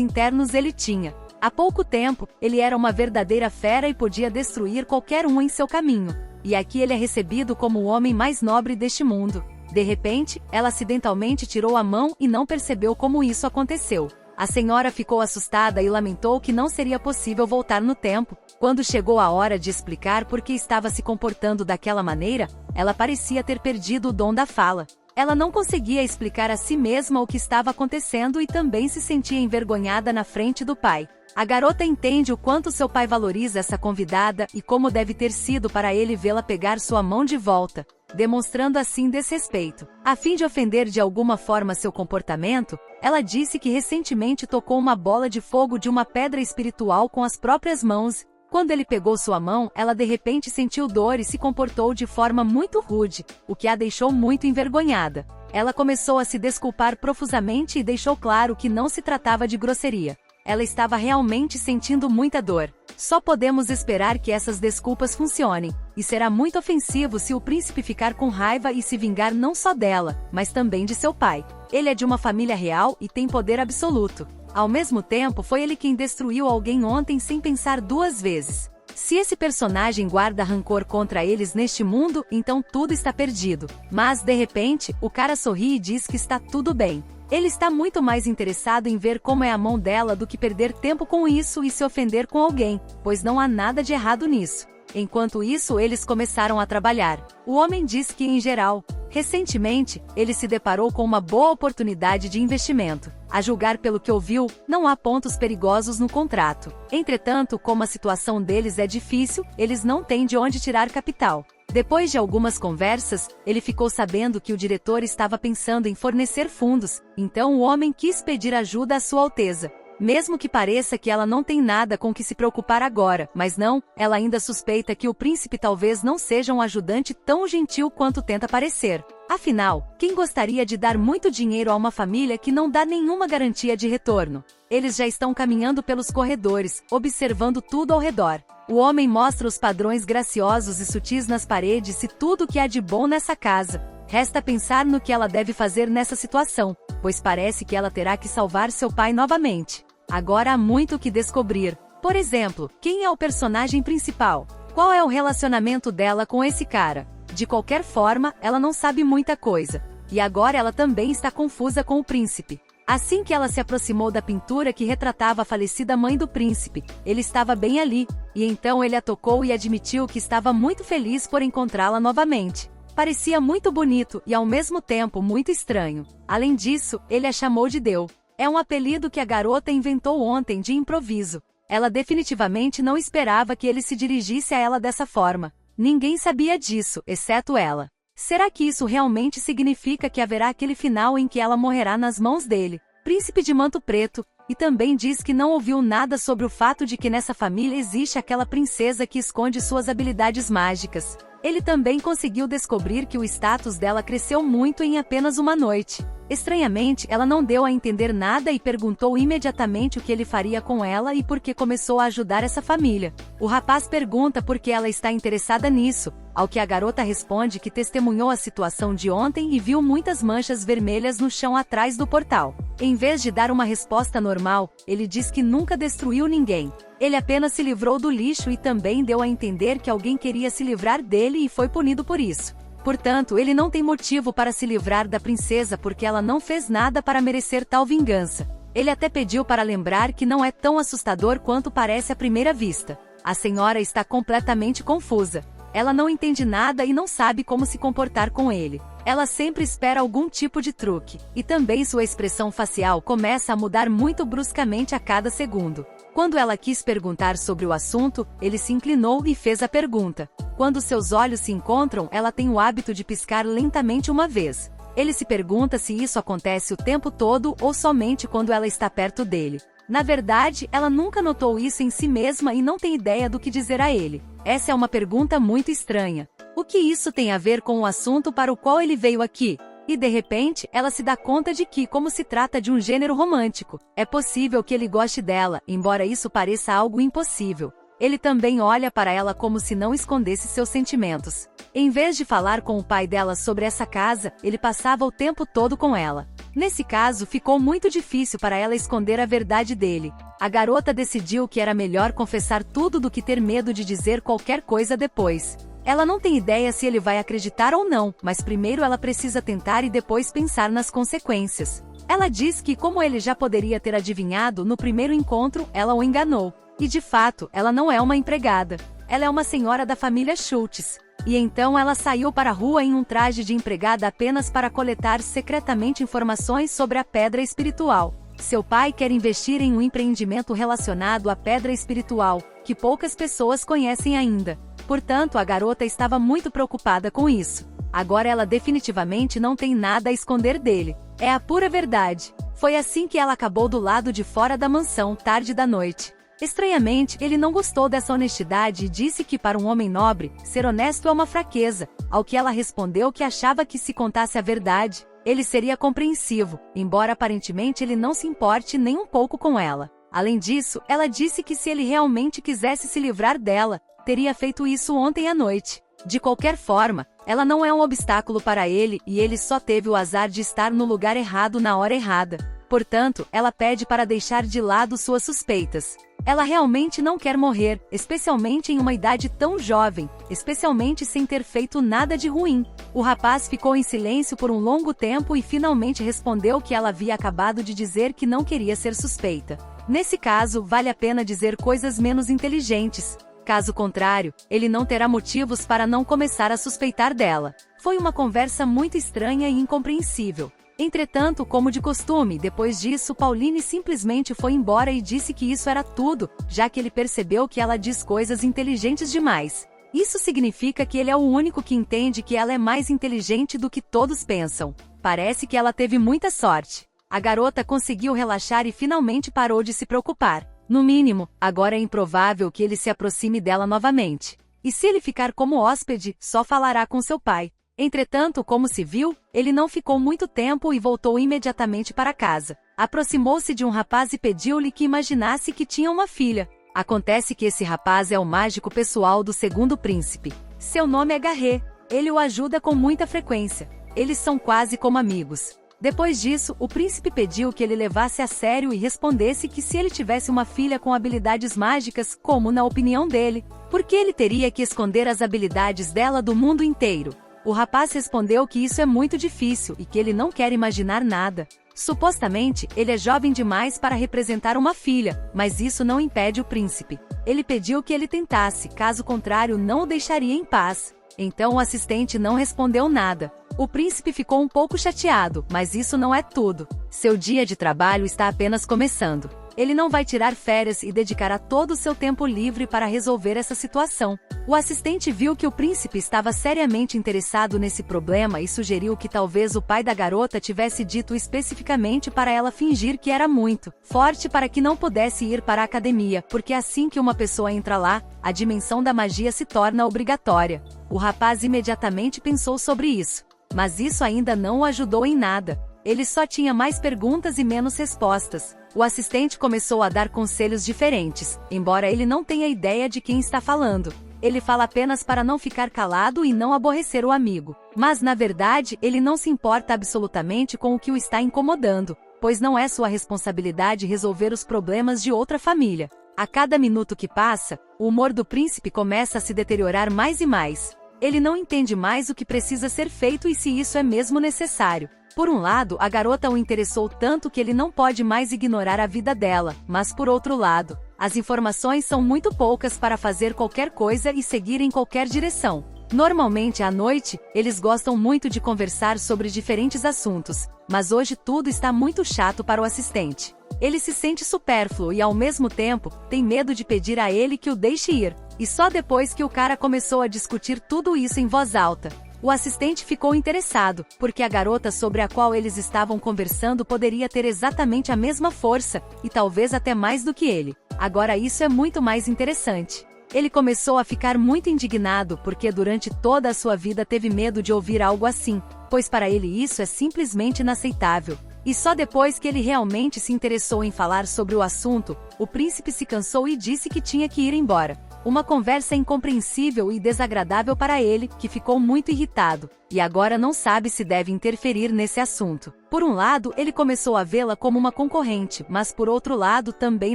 internos ele tinha. Há pouco tempo, ele era uma verdadeira fera e podia destruir qualquer um em seu caminho. E aqui ele é recebido como o homem mais nobre deste mundo. De repente, ela acidentalmente tirou a mão e não percebeu como isso aconteceu. A senhora ficou assustada e lamentou que não seria possível voltar no tempo. Quando chegou a hora de explicar por que estava se comportando daquela maneira, ela parecia ter perdido o dom da fala. Ela não conseguia explicar a si mesma o que estava acontecendo e também se sentia envergonhada na frente do pai. A garota entende o quanto seu pai valoriza essa convidada e como deve ter sido para ele vê-la pegar sua mão de volta, demonstrando assim desrespeito. A fim de ofender de alguma forma seu comportamento, ela disse que recentemente tocou uma bola de fogo de uma pedra espiritual com as próprias mãos. Quando ele pegou sua mão, ela de repente sentiu dor e se comportou de forma muito rude, o que a deixou muito envergonhada. Ela começou a se desculpar profusamente e deixou claro que não se tratava de grosseria. Ela estava realmente sentindo muita dor. Só podemos esperar que essas desculpas funcionem, e será muito ofensivo se o príncipe ficar com raiva e se vingar não só dela, mas também de seu pai. Ele é de uma família real e tem poder absoluto. Ao mesmo tempo, foi ele quem destruiu alguém ontem sem pensar duas vezes. Se esse personagem guarda rancor contra eles neste mundo, então tudo está perdido. Mas, de repente, o cara sorri e diz que está tudo bem. Ele está muito mais interessado em ver como é a mão dela do que perder tempo com isso e se ofender com alguém, pois não há nada de errado nisso. Enquanto isso, eles começaram a trabalhar. O homem diz que, em geral, recentemente, ele se deparou com uma boa oportunidade de investimento. A julgar pelo que ouviu, não há pontos perigosos no contrato. Entretanto, como a situação deles é difícil, eles não têm de onde tirar capital. Depois de algumas conversas, ele ficou sabendo que o diretor estava pensando em fornecer fundos, então o homem quis pedir ajuda à Sua Alteza. Mesmo que pareça que ela não tem nada com que se preocupar agora, mas não, ela ainda suspeita que o príncipe talvez não seja um ajudante tão gentil quanto tenta parecer. Afinal, quem gostaria de dar muito dinheiro a uma família que não dá nenhuma garantia de retorno? Eles já estão caminhando pelos corredores, observando tudo ao redor. O homem mostra os padrões graciosos e sutis nas paredes e tudo o que há de bom nessa casa. Resta pensar no que ela deve fazer nessa situação, pois parece que ela terá que salvar seu pai novamente. Agora há muito o que descobrir. Por exemplo, quem é o personagem principal? Qual é o relacionamento dela com esse cara? De qualquer forma, ela não sabe muita coisa. E agora ela também está confusa com o príncipe. Assim que ela se aproximou da pintura que retratava a falecida mãe do príncipe, ele estava bem ali, e então ele a tocou e admitiu que estava muito feliz por encontrá-la novamente. Parecia muito bonito e ao mesmo tempo muito estranho. Além disso, ele a chamou de Deu. É um apelido que a garota inventou ontem de improviso. Ela definitivamente não esperava que ele se dirigisse a ela dessa forma. Ninguém sabia disso, exceto ela. Será que isso realmente significa que haverá aquele final em que ela morrerá nas mãos dele, príncipe de manto preto, e também diz que não ouviu nada sobre o fato de que nessa família existe aquela princesa que esconde suas habilidades mágicas. Ele também conseguiu descobrir que o status dela cresceu muito em apenas uma noite. Estranhamente, ela não deu a entender nada e perguntou imediatamente o que ele faria com ela e por que começou a ajudar essa família. O rapaz pergunta por que ela está interessada nisso, ao que a garota responde que testemunhou a situação de ontem e viu muitas manchas vermelhas no chão atrás do portal. Em vez de dar uma resposta normal, ele diz que nunca destruiu ninguém. Ele apenas se livrou do lixo e também deu a entender que alguém queria se livrar dele e foi punido por isso. Portanto, ele não tem motivo para se livrar da princesa porque ela não fez nada para merecer tal vingança. Ele até pediu para lembrar que não é tão assustador quanto parece à primeira vista. A senhora está completamente confusa. Ela não entende nada e não sabe como se comportar com ele. Ela sempre espera algum tipo de truque, e também sua expressão facial começa a mudar muito bruscamente a cada segundo. Quando ela quis perguntar sobre o assunto, ele se inclinou e fez a pergunta. Quando seus olhos se encontram, ela tem o hábito de piscar lentamente uma vez. Ele se pergunta se isso acontece o tempo todo ou somente quando ela está perto dele. Na verdade, ela nunca notou isso em si mesma e não tem ideia do que dizer a ele. Essa é uma pergunta muito estranha. O que isso tem a ver com o assunto para o qual ele veio aqui? E de repente, ela se dá conta de que, como se trata de um gênero romântico, é possível que ele goste dela, embora isso pareça algo impossível. Ele também olha para ela como se não escondesse seus sentimentos. Em vez de falar com o pai dela sobre essa casa, ele passava o tempo todo com ela. Nesse caso, ficou muito difícil para ela esconder a verdade dele. A garota decidiu que era melhor confessar tudo do que ter medo de dizer qualquer coisa depois. Ela não tem ideia se ele vai acreditar ou não, mas primeiro ela precisa tentar e depois pensar nas consequências. Ela diz que, como ele já poderia ter adivinhado no primeiro encontro, ela o enganou. E de fato, ela não é uma empregada. Ela é uma senhora da família Schultz. E então ela saiu para a rua em um traje de empregada apenas para coletar secretamente informações sobre a pedra espiritual. Seu pai quer investir em um empreendimento relacionado à pedra espiritual, que poucas pessoas conhecem ainda. Portanto, a garota estava muito preocupada com isso. Agora ela definitivamente não tem nada a esconder dele. É a pura verdade. Foi assim que ela acabou do lado de fora da mansão, tarde da noite. Estranhamente, ele não gostou dessa honestidade e disse que para um homem nobre, ser honesto é uma fraqueza, ao que ela respondeu que achava que se contasse a verdade, ele seria compreensivo, embora aparentemente ele não se importe nem um pouco com ela. Além disso, ela disse que se ele realmente quisesse se livrar dela, teria feito isso ontem à noite. De qualquer forma, ela não é um obstáculo para ele e ele só teve o azar de estar no lugar errado na hora errada. Portanto, ela pede para deixar de lado suas suspeitas. Ela realmente não quer morrer, especialmente em uma idade tão jovem, especialmente sem ter feito nada de ruim. O rapaz ficou em silêncio por um longo tempo e finalmente respondeu que ela havia acabado de dizer que não queria ser suspeita. Nesse caso, vale a pena dizer coisas menos inteligentes. Caso contrário, ele não terá motivos para não começar a suspeitar dela. Foi uma conversa muito estranha e incompreensível. Entretanto, como de costume, depois disso Pauline simplesmente foi embora e disse que isso era tudo, já que ele percebeu que ela diz coisas inteligentes demais. Isso significa que ele é o único que entende que ela é mais inteligente do que todos pensam. Parece que ela teve muita sorte. A garota conseguiu relaxar e finalmente parou de se preocupar. No mínimo, agora é improvável que ele se aproxime dela novamente. E se ele ficar como hóspede, só falará com seu pai. Entretanto, como se viu, ele não ficou muito tempo e voltou imediatamente para casa. Aproximou-se de um rapaz e pediu-lhe que imaginasse que tinha uma filha. Acontece que esse rapaz é o mágico pessoal do segundo príncipe. Seu nome é Garret. Ele o ajuda com muita frequência. Eles são quase como amigos. Depois disso, o príncipe pediu que ele levasse a sério e respondesse que se ele tivesse uma filha com habilidades mágicas, como na opinião dele, por que ele teria que esconder as habilidades dela do mundo inteiro? O rapaz respondeu que isso é muito difícil e que ele não quer imaginar nada. Supostamente, ele é jovem demais para representar uma filha, mas isso não impede o príncipe. Ele pediu que ele tentasse, caso contrário não o deixaria em paz. Então o assistente não respondeu nada. O príncipe ficou um pouco chateado, mas isso não é tudo. Seu dia de trabalho está apenas começando. Ele não vai tirar férias e dedicará todo o seu tempo livre para resolver essa situação. O assistente viu que o príncipe estava seriamente interessado nesse problema e sugeriu que talvez o pai da garota tivesse dito especificamente para ela fingir que era muito forte para que não pudesse ir para a academia, porque assim que uma pessoa entra lá, a dimensão da magia se torna obrigatória. O rapaz imediatamente pensou sobre isso, mas isso ainda não o ajudou em nada. Ele só tinha mais perguntas e menos respostas. O assistente começou a dar conselhos diferentes, embora ele não tenha ideia de quem está falando. Ele fala apenas para não ficar calado e não aborrecer o amigo. Mas na verdade, ele não se importa absolutamente com o que o está incomodando, pois não é sua responsabilidade resolver os problemas de outra família. A cada minuto que passa, o humor do príncipe começa a se deteriorar mais e mais. Ele não entende mais o que precisa ser feito e se isso é mesmo necessário. Por um lado, a garota o interessou tanto que ele não pode mais ignorar a vida dela, mas por outro lado, As informações são muito poucas para fazer qualquer coisa e seguir em qualquer direção. Normalmente à noite, eles gostam muito de conversar sobre diferentes assuntos, mas hoje tudo está muito chato para o assistente. Ele se sente supérfluo e ao mesmo tempo, tem medo de pedir a ele que o deixe ir. E só depois que o cara começou a discutir tudo isso em voz alta, o assistente ficou interessado, porque a garota sobre a qual eles estavam conversando poderia ter exatamente a mesma força, e talvez até mais do que ele. Agora isso é muito mais interessante. Ele começou a ficar muito indignado porque durante toda a sua vida teve medo de ouvir algo assim, pois para ele isso é simplesmente inaceitável. E só depois que ele realmente se interessou em falar sobre o assunto, o príncipe se cansou e disse que tinha que ir embora. Uma conversa incompreensível e desagradável para ele, que ficou muito irritado, e agora não sabe se deve interferir nesse assunto. Por um lado, ele começou a vê-la como uma concorrente, mas por outro lado também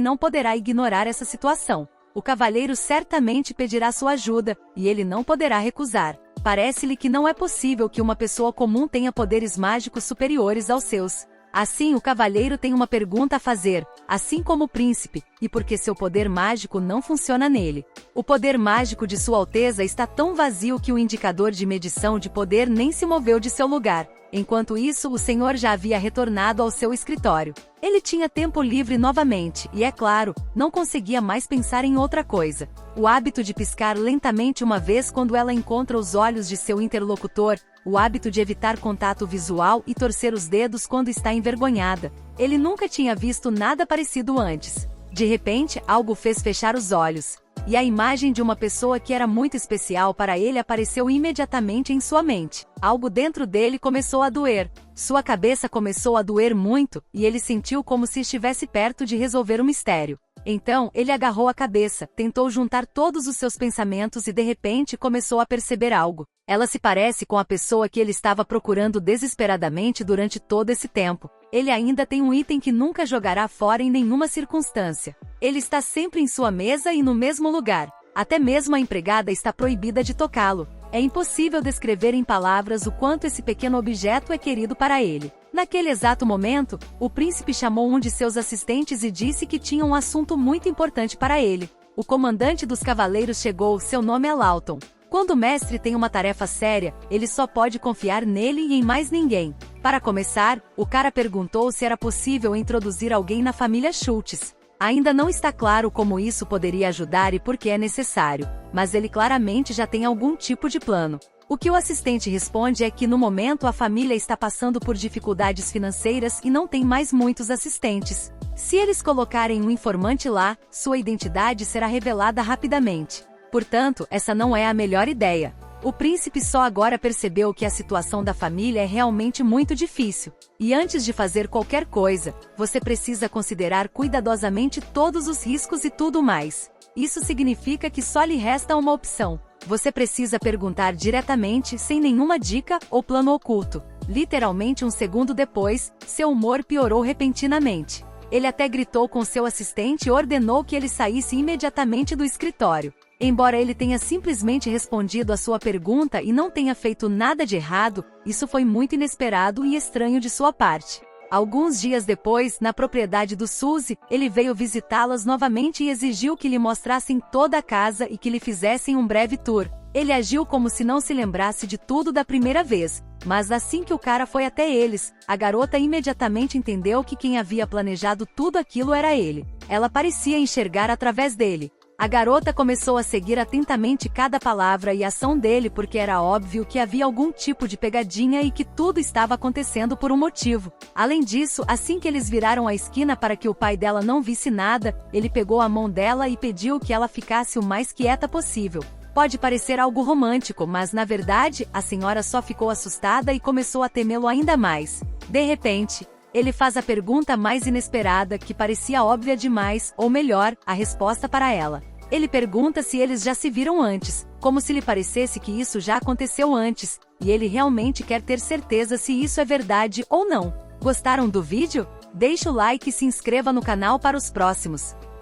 não poderá ignorar essa situação. O cavalheiro certamente pedirá sua ajuda, e ele não poderá recusar. Parece-lhe que não é possível que uma pessoa comum tenha poderes mágicos superiores aos seus. Assim, o cavalheiro tem uma pergunta a fazer, assim como o príncipe, e porque seu poder mágico não funciona nele. O poder mágico de Sua Alteza está tão vazio que o indicador de medição de poder nem se moveu de seu lugar. Enquanto isso, o senhor já havia retornado ao seu escritório. Ele tinha tempo livre novamente, e é claro, não conseguia mais pensar em outra coisa. O hábito de piscar lentamente uma vez quando ela encontra os olhos de seu interlocutor, o hábito de evitar contato visual e torcer os dedos quando está envergonhada. Ele nunca tinha visto nada parecido antes. De repente, algo fez fechar os olhos. E a imagem de uma pessoa que era muito especial para ele apareceu imediatamente em sua mente. Algo dentro dele começou a doer. Sua cabeça começou a doer muito, e ele sentiu como se estivesse perto de resolver o mistério. Então, ele agarrou a cabeça, tentou juntar todos os seus pensamentos e de repente começou a perceber algo. Ela se parece com a pessoa que ele estava procurando desesperadamente durante todo esse tempo. Ele ainda tem um item que nunca jogará fora em nenhuma circunstância. Ele está sempre em sua mesa e no mesmo lugar. Até mesmo a empregada está proibida de tocá-lo. É impossível descrever em palavras o quanto esse pequeno objeto é querido para ele. Naquele exato momento, o príncipe chamou um de seus assistentes e disse que tinha um assunto muito importante para ele. O comandante dos cavaleiros chegou, seu nome é Lawton. Quando o mestre tem uma tarefa séria, ele só pode confiar nele e em mais ninguém. Para começar, o cara perguntou se era possível introduzir alguém na família Schultz. Ainda não está claro como isso poderia ajudar e por que é necessário, mas ele claramente já tem algum tipo de plano. O que o assistente responde é que no momento a família está passando por dificuldades financeiras e não tem mais muitos assistentes. Se eles colocarem um informante lá, sua identidade será revelada rapidamente. Portanto, essa não é a melhor ideia. O príncipe só agora percebeu que a situação da família é realmente muito difícil. E antes de fazer qualquer coisa, você precisa considerar cuidadosamente todos os riscos e tudo mais. Isso significa que só lhe resta uma opção. Você precisa perguntar diretamente, sem nenhuma dica ou plano oculto. Literalmente um segundo depois, seu humor piorou repentinamente. Ele até gritou com seu assistente e ordenou que ele saísse imediatamente do escritório. Embora ele tenha simplesmente respondido à sua pergunta e não tenha feito nada de errado, isso foi muito inesperado e estranho de sua parte. Alguns dias depois, na propriedade do Suzy, ele veio visitá-las novamente e exigiu que lhe mostrassem toda a casa e que lhe fizessem um breve tour. Ele agiu como se não se lembrasse de tudo da primeira vez, mas assim que o cara foi até eles, a garota imediatamente entendeu que quem havia planejado tudo aquilo era ele. Ela parecia enxergar através dele. A garota começou a seguir atentamente cada palavra e ação dele porque era óbvio que havia algum tipo de pegadinha e que tudo estava acontecendo por um motivo. Além disso, assim que eles viraram a esquina para que o pai dela não visse nada, ele pegou a mão dela e pediu que ela ficasse o mais quieta possível. Pode parecer algo romântico, mas na verdade, a senhora só ficou assustada e começou a temê-lo ainda mais. De repente, ele faz a pergunta mais inesperada que parecia óbvia demais, ou melhor, a resposta para ela. Ele pergunta se eles já se viram antes, como se lhe parecesse que isso já aconteceu antes, e ele realmente quer ter certeza se isso é verdade ou não. Gostaram do vídeo? Deixe o like e se inscreva no canal para os próximos.